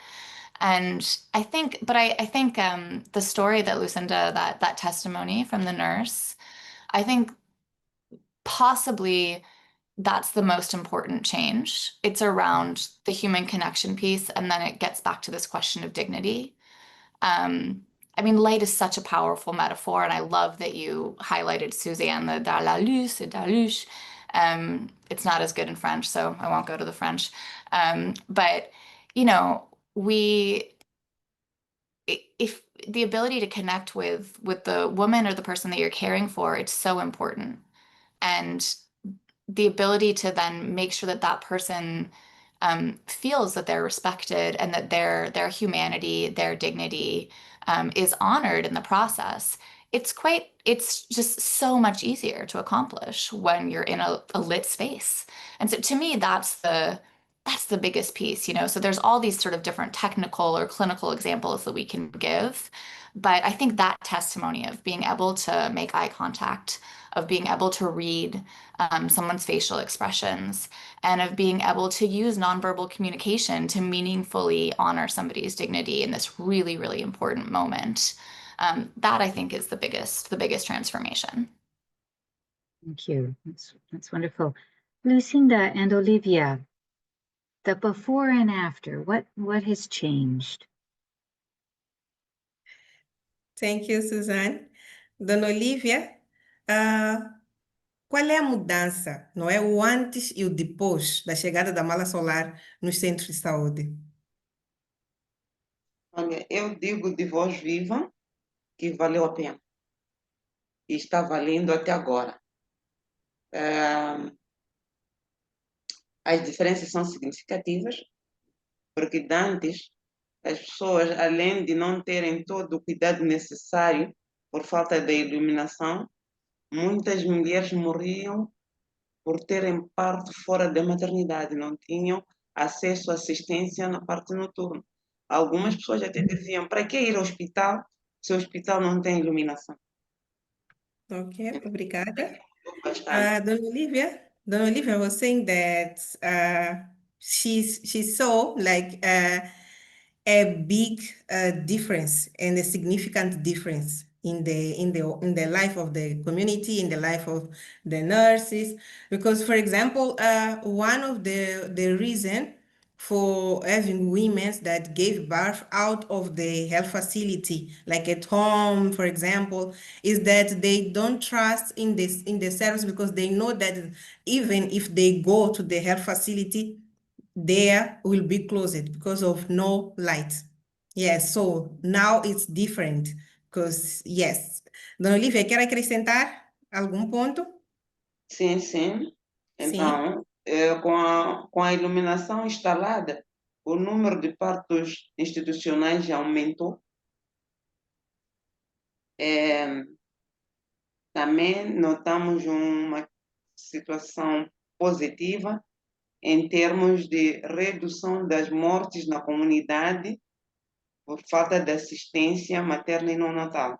And I think the story that Lucinda, that testimony from the nurse, I think possibly that's the most important change. It's around the human connection piece, and then it gets back to this question of dignity. I mean, light is such a powerful metaphor, and I love that you highlighted, Suzanne, the dar la luz, dar luz. It's not as good in French, so I won't go to the French. But if the ability to connect with the woman or the person that you're caring for, it's so important. And the ability to then make sure that that person feels that they're respected and that their humanity, their dignity is honored in the process. It's just so much easier to accomplish when you're in a lit space. And so to me, that's the biggest piece, So there's all these sort of different technical or clinical examples that we can give. But I think that testimony of being able to make eye contact, of being able to read someone's facial expressions, and of being able to use nonverbal communication to meaningfully honor somebody's dignity in this really, really important moment. That I think is the biggest transformation. Thank you. That's wonderful. Lucinda and Olivia, the before and after, what has changed? Thank you, Suzanne. Dona Olivia, qual é a mudança, não é? O antes e o depois da chegada da mala solar nos centros de saúde? Olha, eu digo de voz viva que valeu a pena. E está valendo até agora. As diferenças são significativas, porque antes as pessoas, além de não terem todo o cuidado necessário por falta de iluminação, muitas mulheres morriam por terem parto fora da maternidade, não tinham acesso à assistência na parte noturna. Algumas pessoas até diziam, para que ir ao hospital se o hospital não tem iluminação? Ok, obrigada. Bastante. Dona Olivia was saying that she saw like a big difference and a significant difference in the life of the community, in the life of the nurses. Because, for example, one of the reason for having women that gave birth out of the health facility, like at home, for example, is that they don't trust in the service, because they know that even if they go to the health facility, there will be closed because of no light. Yes, so now it's different because, yes. Dona Olivia, quer acrescentar algum ponto? Sim, sim. Então, com a iluminação instalada, o número de partos institucionais já aumentou. Também notamos uma situação positiva em termos de redução das mortes na comunidade por falta de assistência materna e neonatal.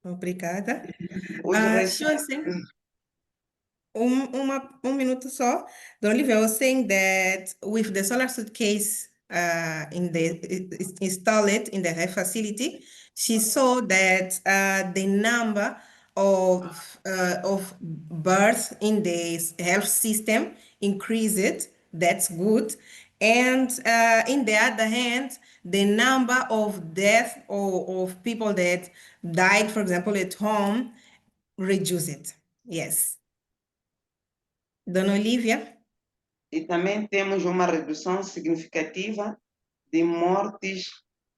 Obrigada. Os Sure, sim. Minuto só. Dona Olivia was saying that with the Solar Suitcase installed in the health facility, she saw that the number of births in the health system increased. That's good. And in the other hand, the number of deaths or of people that died, for example, at home, reduced. Yes. Dona Olivia? E também temos uma redução significativa de mortes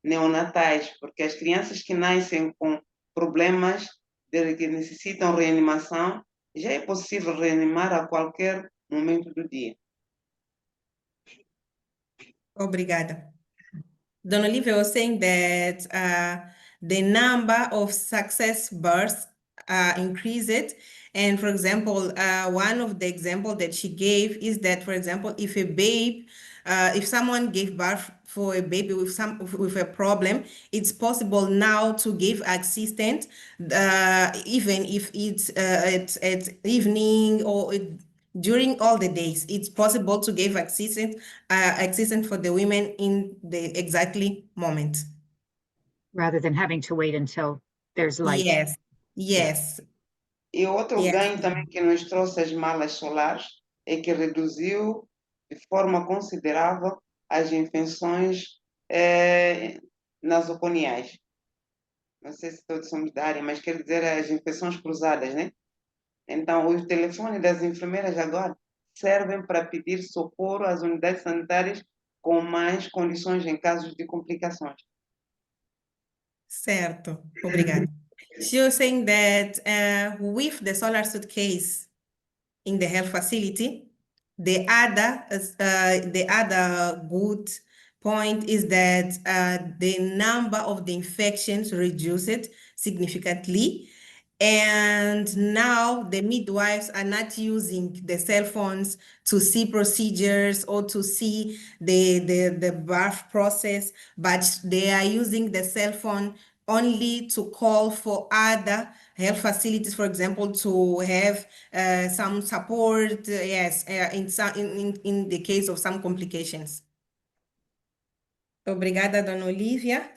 neonatais, porque as crianças que nascem com problemas que necessitam reanimação, já é possível reanimar a qualquer momento do dia. Obrigada. Dona Olivia was saying that the number of success births increased. And for example, one of the examples that she gave is that, for example, if a babe, if someone gave birth for a baby with a problem, it's possible now to give assistance, even if it's at evening or during all the days. It's possible to give assistance for the women in the exactly moment. Rather than having to wait until there's light. Yes, yes. E outro Yes. ganho também que nos trouxe as malas solares é que reduziu de forma considerável as infecções nasoconiais. Não sei se todos somos da área, mas quer dizer as infecções cruzadas, né? Então, os telefones das enfermeiras agora servem para pedir socorro às unidades sanitárias com mais condições em casos de complicações. Certo, obrigada. She was saying that with the Solar Suitcase in the health facility, the other good point is that the number of the infections reduced significantly. And now the midwives are not using the cell phones to see procedures or to see the birth process, but they are using the cell phone only to call for other health facilities, for example, to have some support, in the case of some complications. Obrigada, Dona Olivia.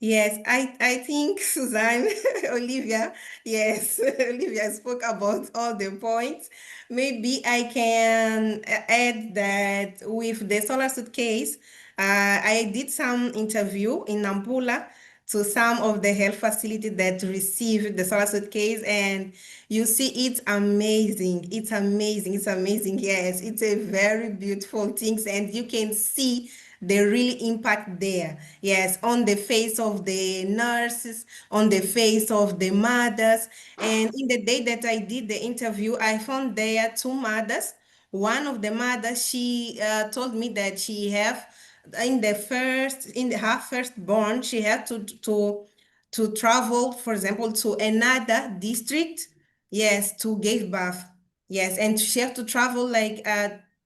Yes, I think Suzanne, Olivia, yes, Olivia spoke about all the points. Maybe I can add that with the Solar Suitcase, I did some interview in Nampula to some of the health facilities that received the Solar Suitcase, and you see it's amazing. It's amazing. It's amazing. Yes, it's a very beautiful thing, and you can see the real impact there. Yes, on the face of the nurses, on the face of the mothers. And in the day that I did the interview, I found there two mothers. One of the mothers, she told me that she have her firstborn, she had to travel, for example, to another district, yes, to give birth. Yes, and she have to travel like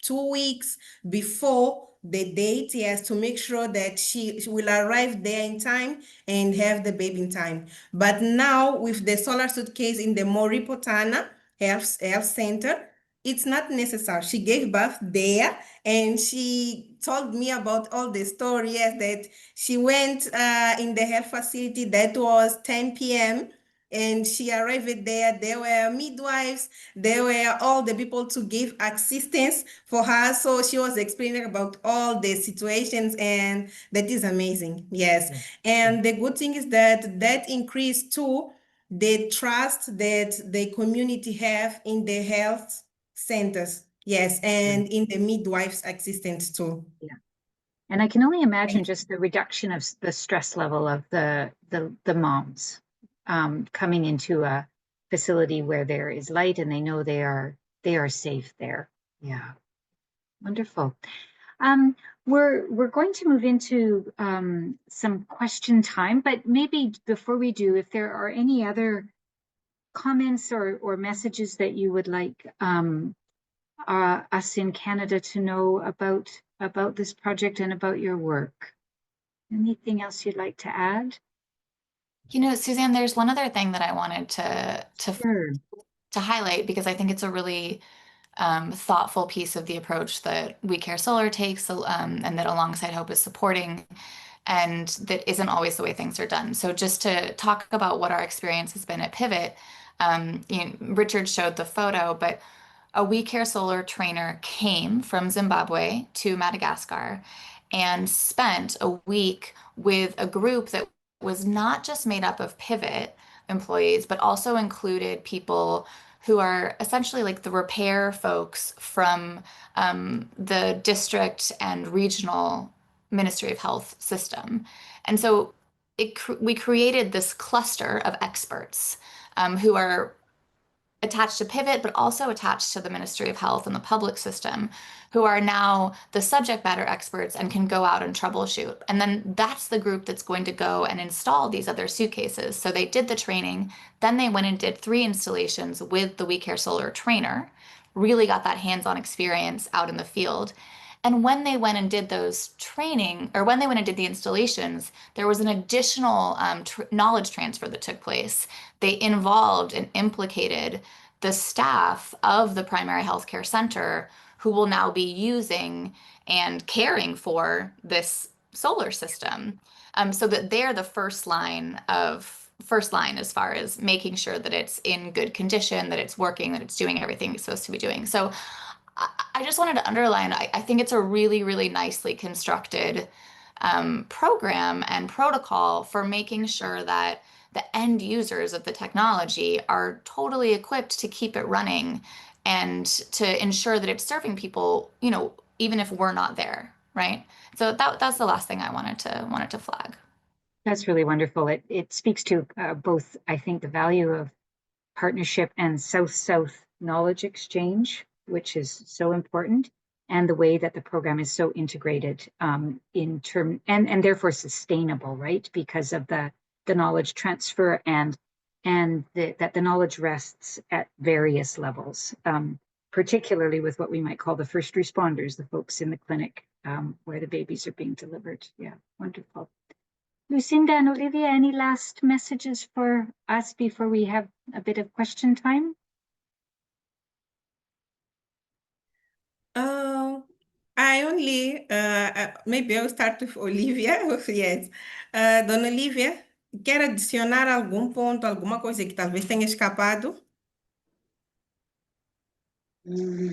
2 weeks before the date, yes, to make sure that she will arrive there in time and have the baby in time. But now with the Solar Suitcase in the Moripotana Health Center, it's not necessary. She gave birth there, and she told me about all the stories, yes, that she went in the health facility. That was 10 p.m. and she arrived there. There were midwives, there were all the people to give assistance for her. So she was explaining about all the situations, and that is amazing. Yes. And the good thing is that increased too the trust that the community have in the health centers. Yes, and in the midwives' assistance too. Yeah. And I can only imagine just the reduction of the stress level of the moms coming into a facility where there is light and they know they they are safe there. Yeah, wonderful. We're going to move into some question time, but maybe before we do, if there are any other comments or messages that you would like us in Canada to know about this project and about your work. Anything else you'd like to add? You know, Suzanne, there's one other thing that I wanted Sure. to highlight, because I think it's a really thoughtful piece of the approach that We Care Solar takes, and that Alongside Hope is supporting, and that isn't always the way things are done. So just to talk about what our experience has been at Pivot, Richard showed the photo, but a We Care Solar trainer came from Zimbabwe to Madagascar and spent a week with a group that was not just made up of Pivot employees, but also included people who are essentially like the repair folks from the district and regional Ministry of Health system. And so we created this cluster of experts who are attached to Pivot, but also attached to the Ministry of Health and the public system, who are now the subject matter experts and can go out and troubleshoot. And then that's the group that's going to go and install these other suitcases. So they did the training, then they went and did 3 installations with the We Care Solar trainer, really got that hands-on experience out in the field. And when they went and did those training, or when they went and did the installations, there was an additional knowledge transfer that took place. They involved and implicated the staff of the primary healthcare center, who will now be using and caring for this solar system, so that they're the first line as far as making sure that it's in good condition, that it's working, that it's doing everything it's supposed to be doing. So I just wanted to underline, I think it's a really, really nicely constructed program and protocol for making sure that the end users of the technology are totally equipped to keep it running and to ensure that it's serving people, even if we're not there, right? So that's the last thing I wanted to flag. That's really wonderful. It speaks to both, I think, the value of partnership and South-South knowledge exchange, which is so important, and the way that the program is so integrated in term and therefore sustainable, right? Because of the knowledge transfer and that the knowledge rests at various levels, particularly with what we might call the first responders, the folks in the clinic where the babies are being delivered. Yeah, wonderful. Lucinda and Olivia, any last messages for us before we have a bit of question time? I only, maybe I'll start with Olivia. Yes. Dona Olivia, quer adicionar algum ponto, alguma coisa que talvez tenha escapado? Hum,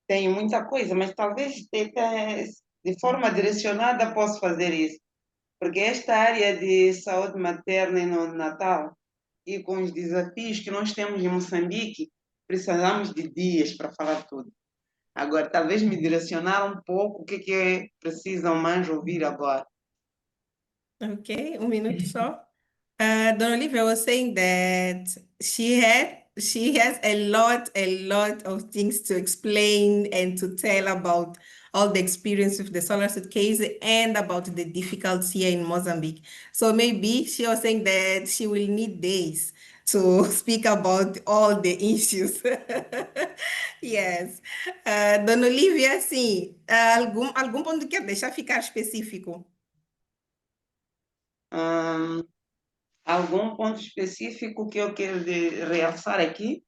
Tenho muita coisa, mas talvez de forma direcionada posso fazer isso. Porque esta área de saúde materna e neonatal, e com os desafios que nós temos em Moçambique, precisamos de dias para falar tudo. Agora, talvez me direcionar um pouco o que precisam mais ouvir agora. Okay, 1 minute só. Dona Olivia was saying that she has a lot of things to explain and to tell about all the experience with the Solar Suitcase and about the difficulties here in Mozambique. So maybe she was saying that she will need days to speak about all the issues. Yes. Dona Olivia, sim, algum ponto que quer deixar ficar específico? Algum ponto específico que eu quero realçar aqui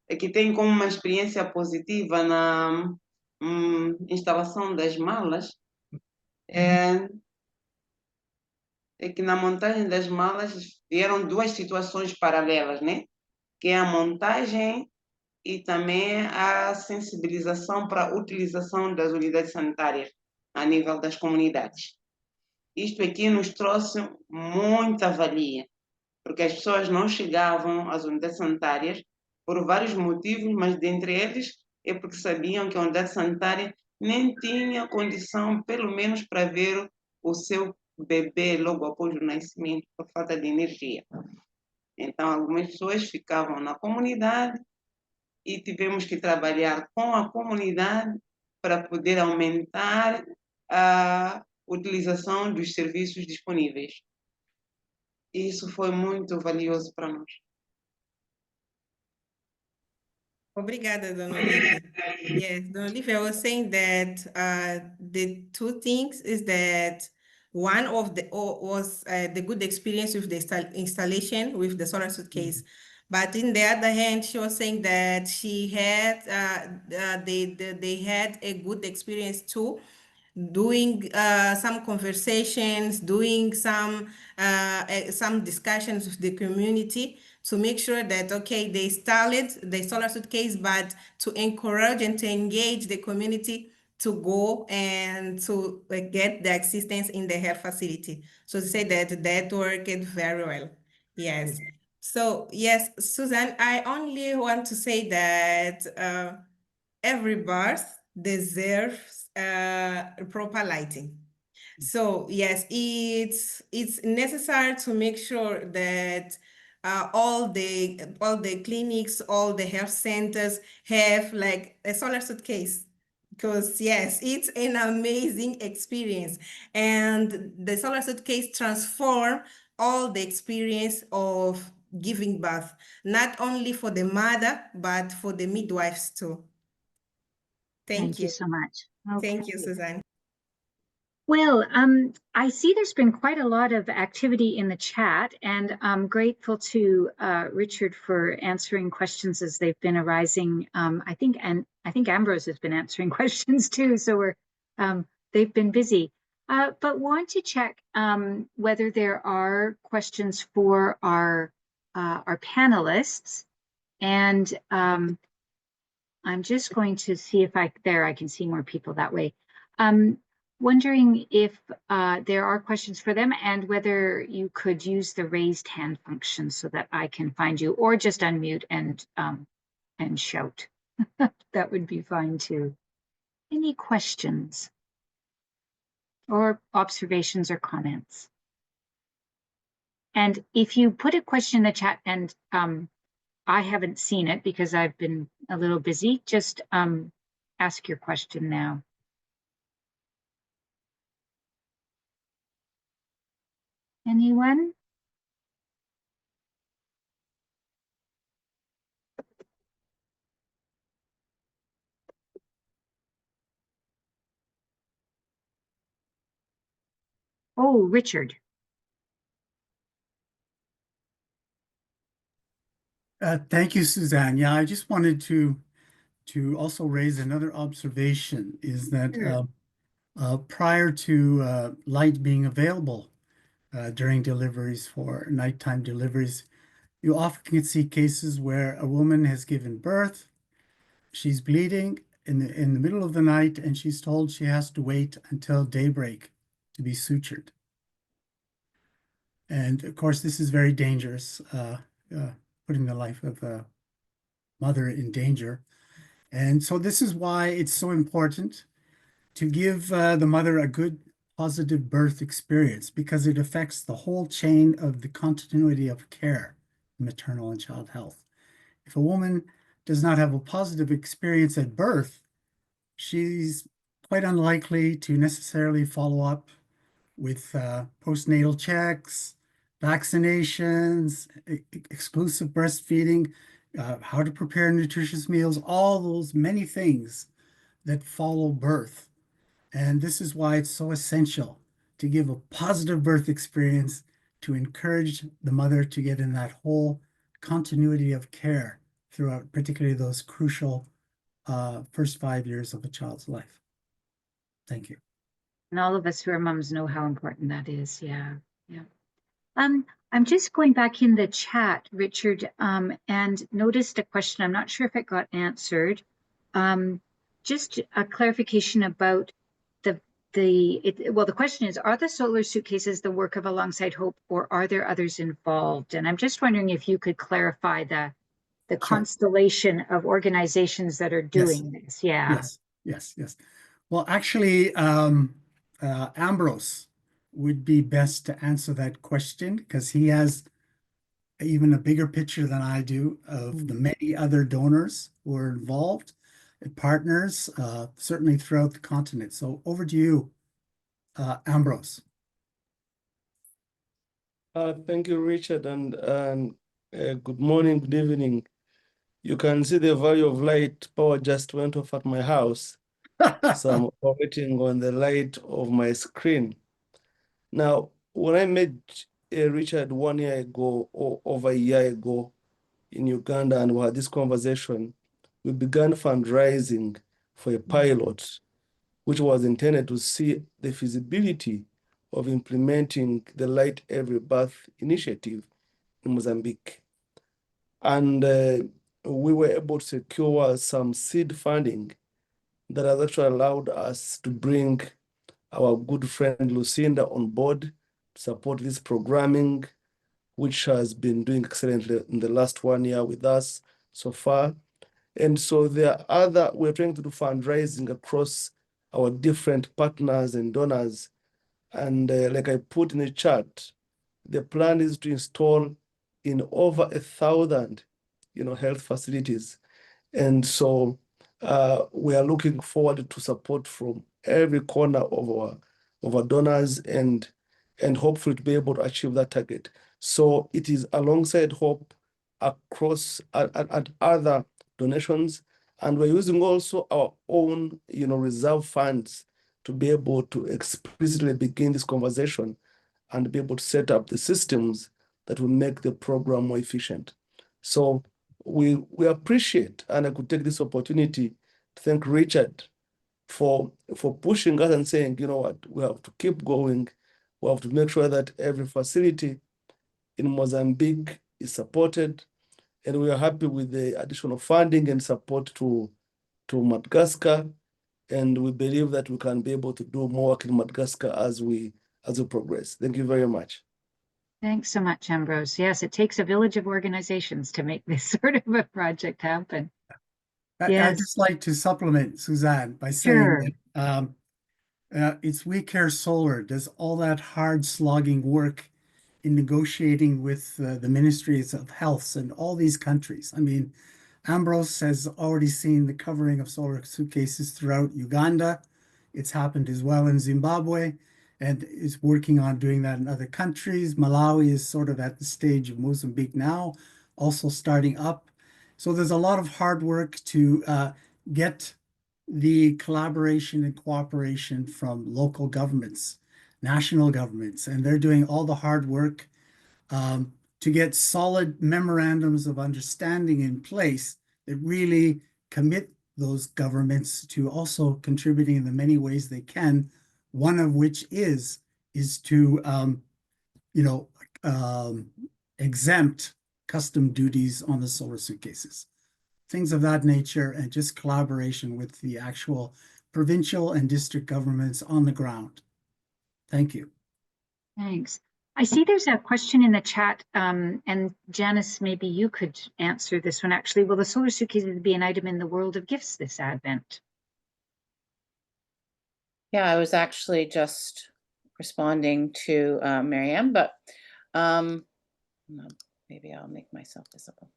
é que tem como uma experiência positiva na instalação das malas, é que na montagem das malas vieram 2 situações paralelas, né? Que é a montagem e também a sensibilização para a utilização das unidades sanitárias a nível das comunidades. Isto aqui nos trouxe muita valia, porque as pessoas não chegavam às unidades sanitárias por vários motivos, mas dentre eles é porque sabiam que a unidade sanitária nem tinha condição, pelo menos, para ver o seu bebê logo após o nascimento, por falta de energia. Então, algumas pessoas ficavam na comunidade e tivemos que trabalhar com a comunidade para poder aumentar a utilização dos serviços disponíveis. E isso foi muito valioso para nós. Obrigada, Dona Olivia. Yes, Dona Olivia was saying that the two things is that one of the was the good experience with the installation with the solar suitcase. But in the other hand, she was saying that she had they had a good experience too, doing some conversations, doing some discussions with the community to make sure that, okay, they installed the solar suitcase, but to encourage and to engage the community to go and to get the assistance in the health facility. So to say that worked very well. Yes. So yes, Susan, I only want to say that every birth deserves proper lighting. So yes, it's necessary to make sure that all the clinics, all the health centers have like a solar suitcase. Because yes, it's an amazing experience. And the solar suitcase transform all the experience of giving birth, not only for the mother, but for the midwives too. Thank you so much. Thank you, Okay. Suzanne. Well, I see there's been quite a lot of activity in the chat, and I'm grateful to Richard for answering questions as they've been arising. I think Ambrose has been answering questions too, so they've been busy. But want to check whether there are questions for our panelists, and I'm just going to see if I can see more people that way. Wondering if there are questions for them and whether you could use the raised hand function so that I can find you, or just unmute and shout. That would be fine too. Any questions or observations or comments? And if you put a question in the chat and I haven't seen it because I've been a little busy, just ask your question now. Anyone? Oh, Richard. Thank you, Suzanne. Yeah, I just wanted to also raise another observation, is that Sure. prior to light being available during deliveries for nighttime deliveries, you often can see cases where a woman has given birth, she's bleeding in the middle of the night, and she's told she has to wait until daybreak to be sutured. And of course, this is very dangerous, putting the life of a mother in danger. And so this is why it's so important to give the mother a good, positive birth experience, because it affects the whole chain of the continuity of care, maternal and child health. If a woman does not have a positive experience at birth, she's quite unlikely to necessarily follow up with postnatal checks, vaccinations, exclusive breastfeeding, how to prepare nutritious meals, all those many things that follow birth. And this is why it's so essential to give a positive birth experience, to encourage the mother to get in that whole continuity of care throughout, particularly those crucial first 5 years of a child's life. Thank you. And all of us who are moms know how important that is. Yeah, yeah. I'm just going back in the chat, Richard, and noticed a question. I'm not sure if it got answered. Just a clarification about the question is, are the solar suitcases the work of Alongside Hope, or are there others involved? And I'm just wondering if you could clarify the Sure. constellation of organizations that are doing this. Yeah. Yes. Well, actually, Ambrose would be best to answer that question, because he has even a bigger picture than I do of the many other donors who are involved, and partners, certainly throughout the continent. So over to you, Ambrose. Thank you, Richard, and good morning, good evening. You can see the value of light. Power just went off at my house, so I'm operating on the light of my screen. Now, when I met Richard 1 year ago or over a year ago in Uganda, and we had this conversation, we began fundraising for a pilot, which was intended to see the feasibility of implementing the Light Every Birth initiative in Mozambique. And we were able to secure some seed funding that has actually allowed us to bring our good friend Lucinda on board to support this programming, which has been doing excellently in the last 1 year with us so far. And so we're trying to do fundraising across our different partners and donors. And like I put in the chat, the plan is to install in over 1,000, health facilities. And so we are looking forward to support from every corner of our donors and hopefully to be able to achieve that target. So it is alongside hope across at other donations, and we're using also our own, reserve funds to be able to explicitly begin this conversation and be able to set up the systems that will make the program more efficient. So we appreciate, and I could take this opportunity to thank Richard for pushing us and saying, you know what, we have to keep going. We have to make sure that every facility in Mozambique is supported. And we are happy with the additional funding and support to Madagascar. And we believe that we can be able to do more work in Madagascar as we progress. Thank you very much. Thanks so much, Ambrose. Yes, it takes a village of organizations to make this sort of a project happen. I'd just like to supplement Suzanne by saying that it's We Care Solar does all that hard slogging work in negotiating with the ministries of health in all these countries. I mean, Ambrose has already seen the covering of solar suitcases throughout Uganda. It's happened as well in Zimbabwe, and is working on doing that in other countries. Malawi is sort of at the stage of Mozambique now, also starting up. So there's a lot of hard work to get the collaboration and cooperation from local governments, national governments, and they're doing all the hard work to get solid memorandums of understanding in place that really commit those governments to also contributing in the many ways they can, one of which is to exempt custom duties on the solar suitcases, things of that nature, and just collaboration with the actual provincial and district governments on the ground. Thank you. Thanks. I see there's a question in the chat, and Janice, maybe you could answer this one actually. Will the solar suitcases be an item in the World of Gifts this Advent? Yeah, I was actually just responding to Marianne, but maybe I'll make myself visible.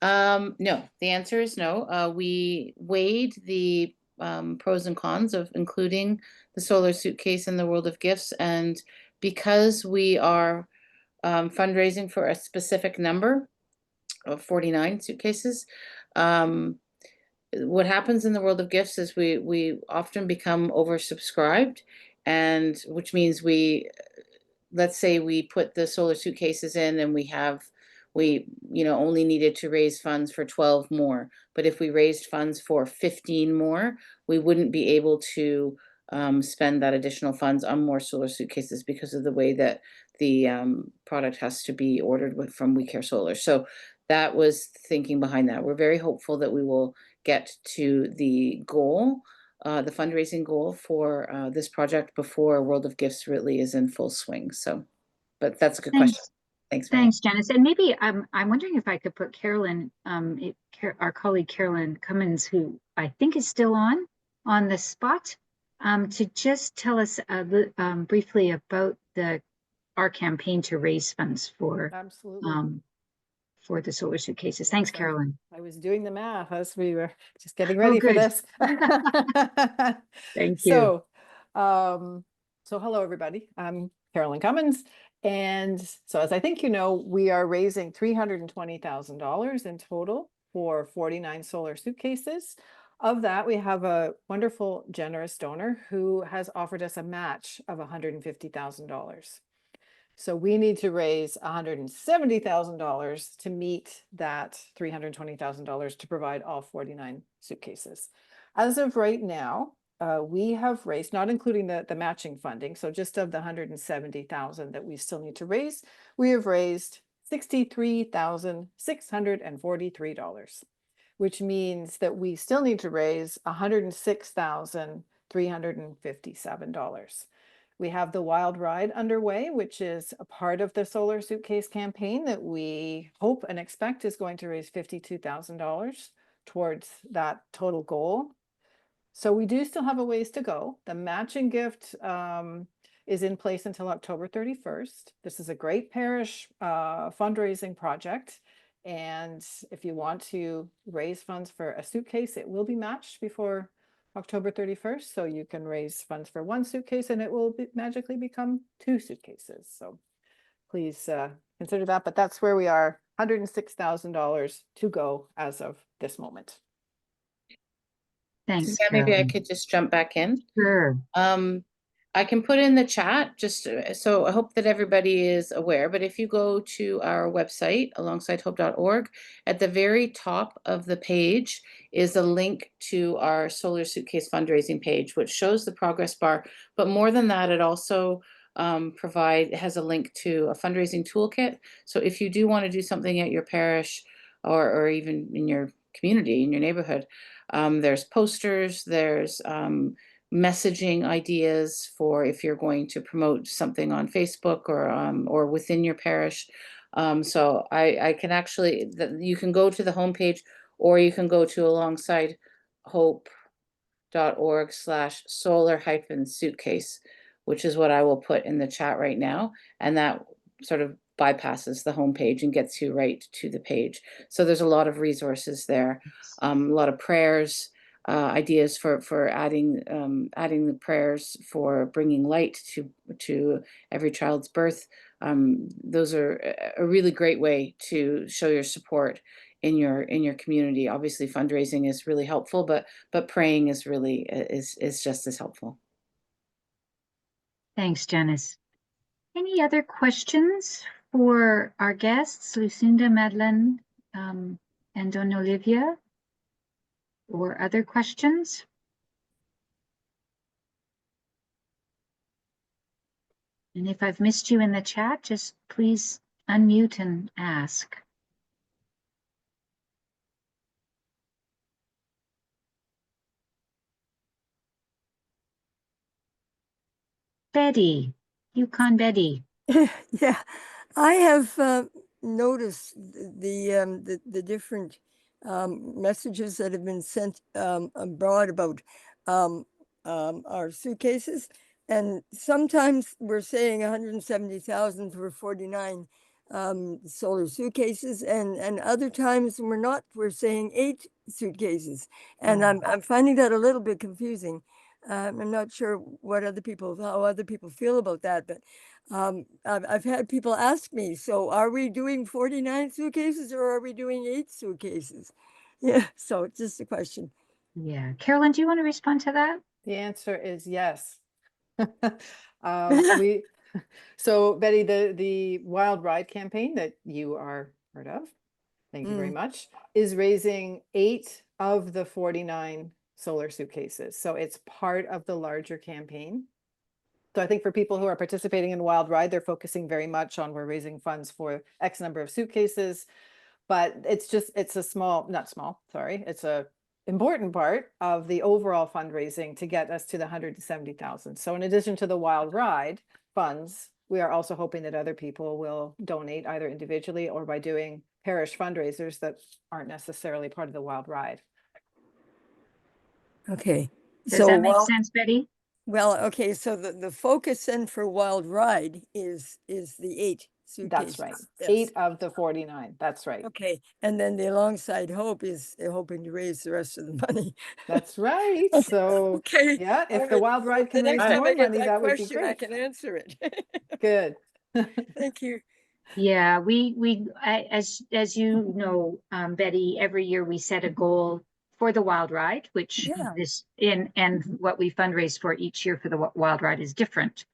No, the answer is no. We weighed the pros and cons of including the solar suitcase in the World of Gifts, and because we are fundraising for a specific number of 49 suitcases, what happens in the World of Gifts is we often become oversubscribed, and which means let's say we put the solar suitcases in and we only needed to raise funds for 12 more. But if we raised funds for 15 more, we wouldn't be able to spend that additional funds on more solar suitcases because of the way that the product has to be ordered from We Care Solar. So that was thinking behind that. We're very hopeful that we will get to the goal, the fundraising goal for this project before World of Gifts really is in full swing. So, but that's a good question. Thanks, Mary. Thanks, Janice. And maybe I'm wondering if I could put Carolyn, our colleague Carolyn Cummins, who I think is still on the spot, to just tell us briefly about our campaign to raise funds Absolutely. For the solar suitcases. Thanks, Yes, Carolyn. I was doing the math as we were just getting Oh, ready for good. this. Thank you. So hello, everybody. I'm Carolyn Cummins. And so as I think you know, we are raising $320,000 in total for 49 solar suitcases. Of that, we have a wonderful, generous donor who has offered us a match of $150,000. So we need to raise $170,000 to meet that $320,000 to provide all 49 suitcases. As of right now, we have raised, not including the matching funding, so just of the 170,000 that we still need to raise, we have raised $63,643, which means that we still need to raise $106,357. We have the Wild Ride underway, which is a part of the Solar Suitcase campaign that we hope and expect is going to raise $52,000 towards that total goal. So we do still have a ways to go. The matching gift is in place until October 31st. This is a great parish fundraising project. And if you want to raise funds for a suitcase, it will be matched before October 31st. So you can raise funds for one suitcase and it will magically become 2 suitcases. So please consider that. But that's where we are, $106,000 to go as of this moment. Thanks, Yeah, maybe I Carolyn. could just jump back in. Sure. I can put in the chat just so I hope that everybody is aware, but if you go to our website alongsidehope.org, at the very top of the page is a link to our Solar Suitcase fundraising page, which shows the progress bar. But more than that, it also has a link to a fundraising toolkit. So if you do want to do something at your parish or even in your community, in your neighborhood, there's posters, there's messaging ideas for if you're going to promote something on Facebook or within your parish. So I can actually, you can go to the homepage or you can go to alongsidehope.org/solar-suitcase, which is what I will put in the chat right now. And that sort of bypasses the homepage and gets you right to the page. So there's a lot of resources there, a lot of prayers, ideas for adding the prayers for bringing light to every child's birth. Those are a really great way to show your support in your community. Obviously, fundraising is really helpful, but praying is really is just as helpful. Thanks, Janice. Any other questions for our guests, Lucinda, Madeleine, and Don Olivia? Or other questions? And if I've missed you in the chat, just please unmute and ask. Betty, Yukon Betty. Yeah, I have noticed the different messages that have been sent abroad about our suitcases, and sometimes we're saying 170,000 for 49 solar suitcases, and other times we're not. We're saying 8 suitcases, and I'm finding that a little bit confusing. I'm not sure how other people feel about that, but I've had people ask me, so are we doing 49 suitcases or are we doing 8 suitcases? Yeah, so it's just a question. Yeah. Carolyn, do you want to respond to that? The answer is yes. So Betty, the Wild Ride campaign that you are part of, thank you very much, is raising 8 of the 49 solar suitcases. So it's part of the larger campaign. So I think for people who are participating in Wild Ride, they're focusing very much on we're raising funds for X number of suitcases, but it's a important part of the overall fundraising to get us to the 170,000. So in addition to the Wild Ride funds, we are also hoping that other people will donate either individually or by doing parish fundraisers that aren't necessarily part of the Wild Ride. Okay. Does that make sense, Betty? Well, okay, so the focus then for Wild Ride is the 8 suitcases. That's right. Yes. 8 of the 49. That's right. Okay, and then the Alongside Hope is they're hoping to raise the rest of the money. That's right. So Okay. yeah, all if the right, Wild so Ride can the raise next time more I get money, that would be question, I great. can answer it. Good. Thank you. Yeah, as you know, Betty, every year we set a goal for the Wild Ride, which Yeah. and what we fundraise for each year for the Wild Ride is different.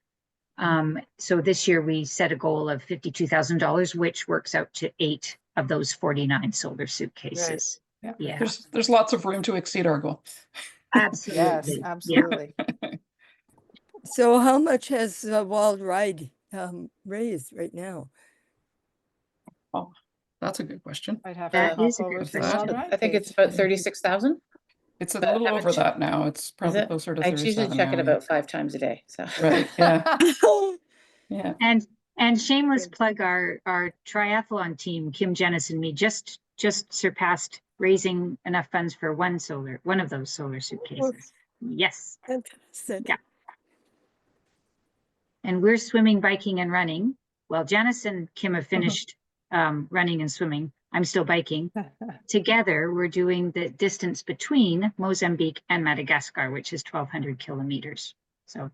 So this year we set a goal of $52,000, which works out to 8 of those 49 solar suitcases. Right. Yeah, There's lots of room to exceed our goal. absolutely. Yes, Yeah. absolutely. So how much has Wild Ride raised right now? Oh, that's a good question. I'd have That to hop is a over good to the question. Wild Ride I think it's page. about 36,000. It's a But little haven't over che- that now. It's Is probably it? closer to I usually 37 check it now, about 5 times a day. So Right, yeah, yeah. And shameless Good. plug, our triathlon team, Kim, Janice, and me just surpassed raising enough funds for one of those solar suitcases. Yes. Fantastic. Yeah. And we're swimming, biking, and running. Well, Janice and Kim have finished running and swimming. I'm still biking. Together, we're doing the distance between Mozambique and Madagascar, which is 1,200 kilometers. So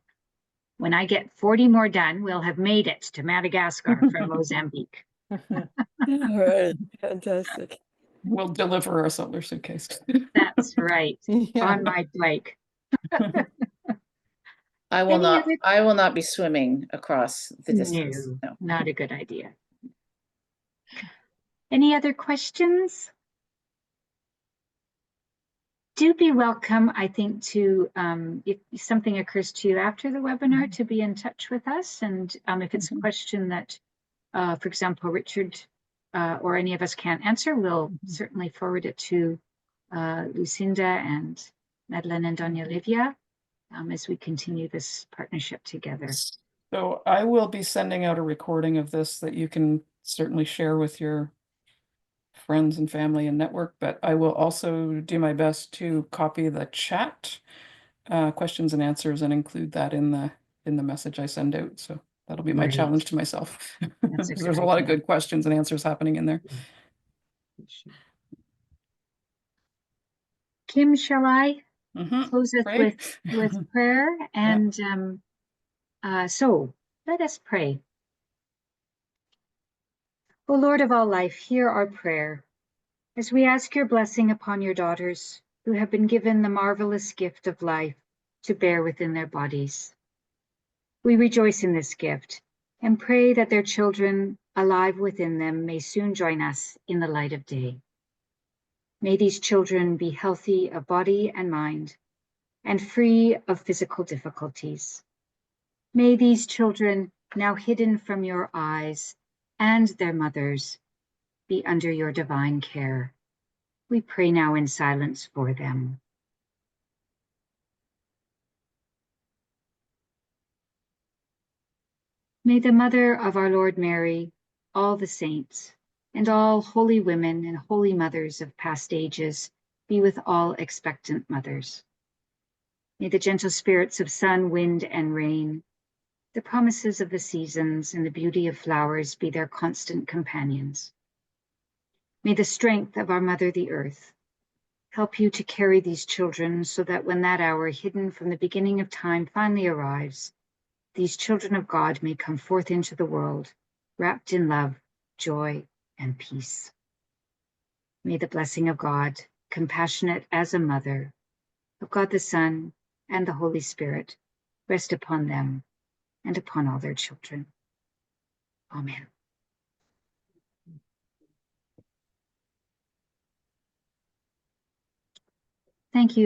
when I get 40 more done, we'll have made it to Madagascar from Mozambique. All right. Fantastic. We'll deliver a solar suitcase. That's right. Yeah. On my bike. I will Any not. other- I will not be swimming across the distance. No. Not a good idea. Any other questions? Do be welcome, I think, to, if something occurs to you after the webinar, to be in touch with us. And if it's a question that, for example, Richard or any of us can't answer, we'll certainly forward it to Lucinda and Madeleine and Doña Olivia as we continue this partnership together. So I will be sending out a recording of this that you can certainly share with your friends and family and network, but I will also do my best to copy the chat questions and answers and include that in the message I send out. So that'll be my Great. challenge to myself. That's a Because good there's a lot of idea. good questions and answers happening in there. Kim, shall I close us Pray. with prayer? And so let us pray. O Lord of all life, hear our prayer as we ask your blessing upon your daughters who have been given the marvelous gift of life to bear within their bodies. We rejoice in this gift and pray that their children alive within them may soon join us in the light of day. May these children be healthy of body and mind and free of physical difficulties. May these children, now hidden from your eyes and their mothers, be under your divine care. We pray now in silence for them. May the Mother of our Lord Mary, all the saints, and all holy women and holy mothers of past ages be with all expectant mothers. May the gentle spirits of sun, wind, and rain, the promises of the seasons, and the beauty of flowers be their constant companions. May the strength of our Mother, the Earth, help you to carry these children so that when that hour hidden from the beginning of time finally arrives, these children of God may come forth into the world, wrapped in love, joy, and peace. May the blessing of God, compassionate as a mother, of God the Son and the Holy Spirit, rest upon them and upon all their children. Amen. Thank you.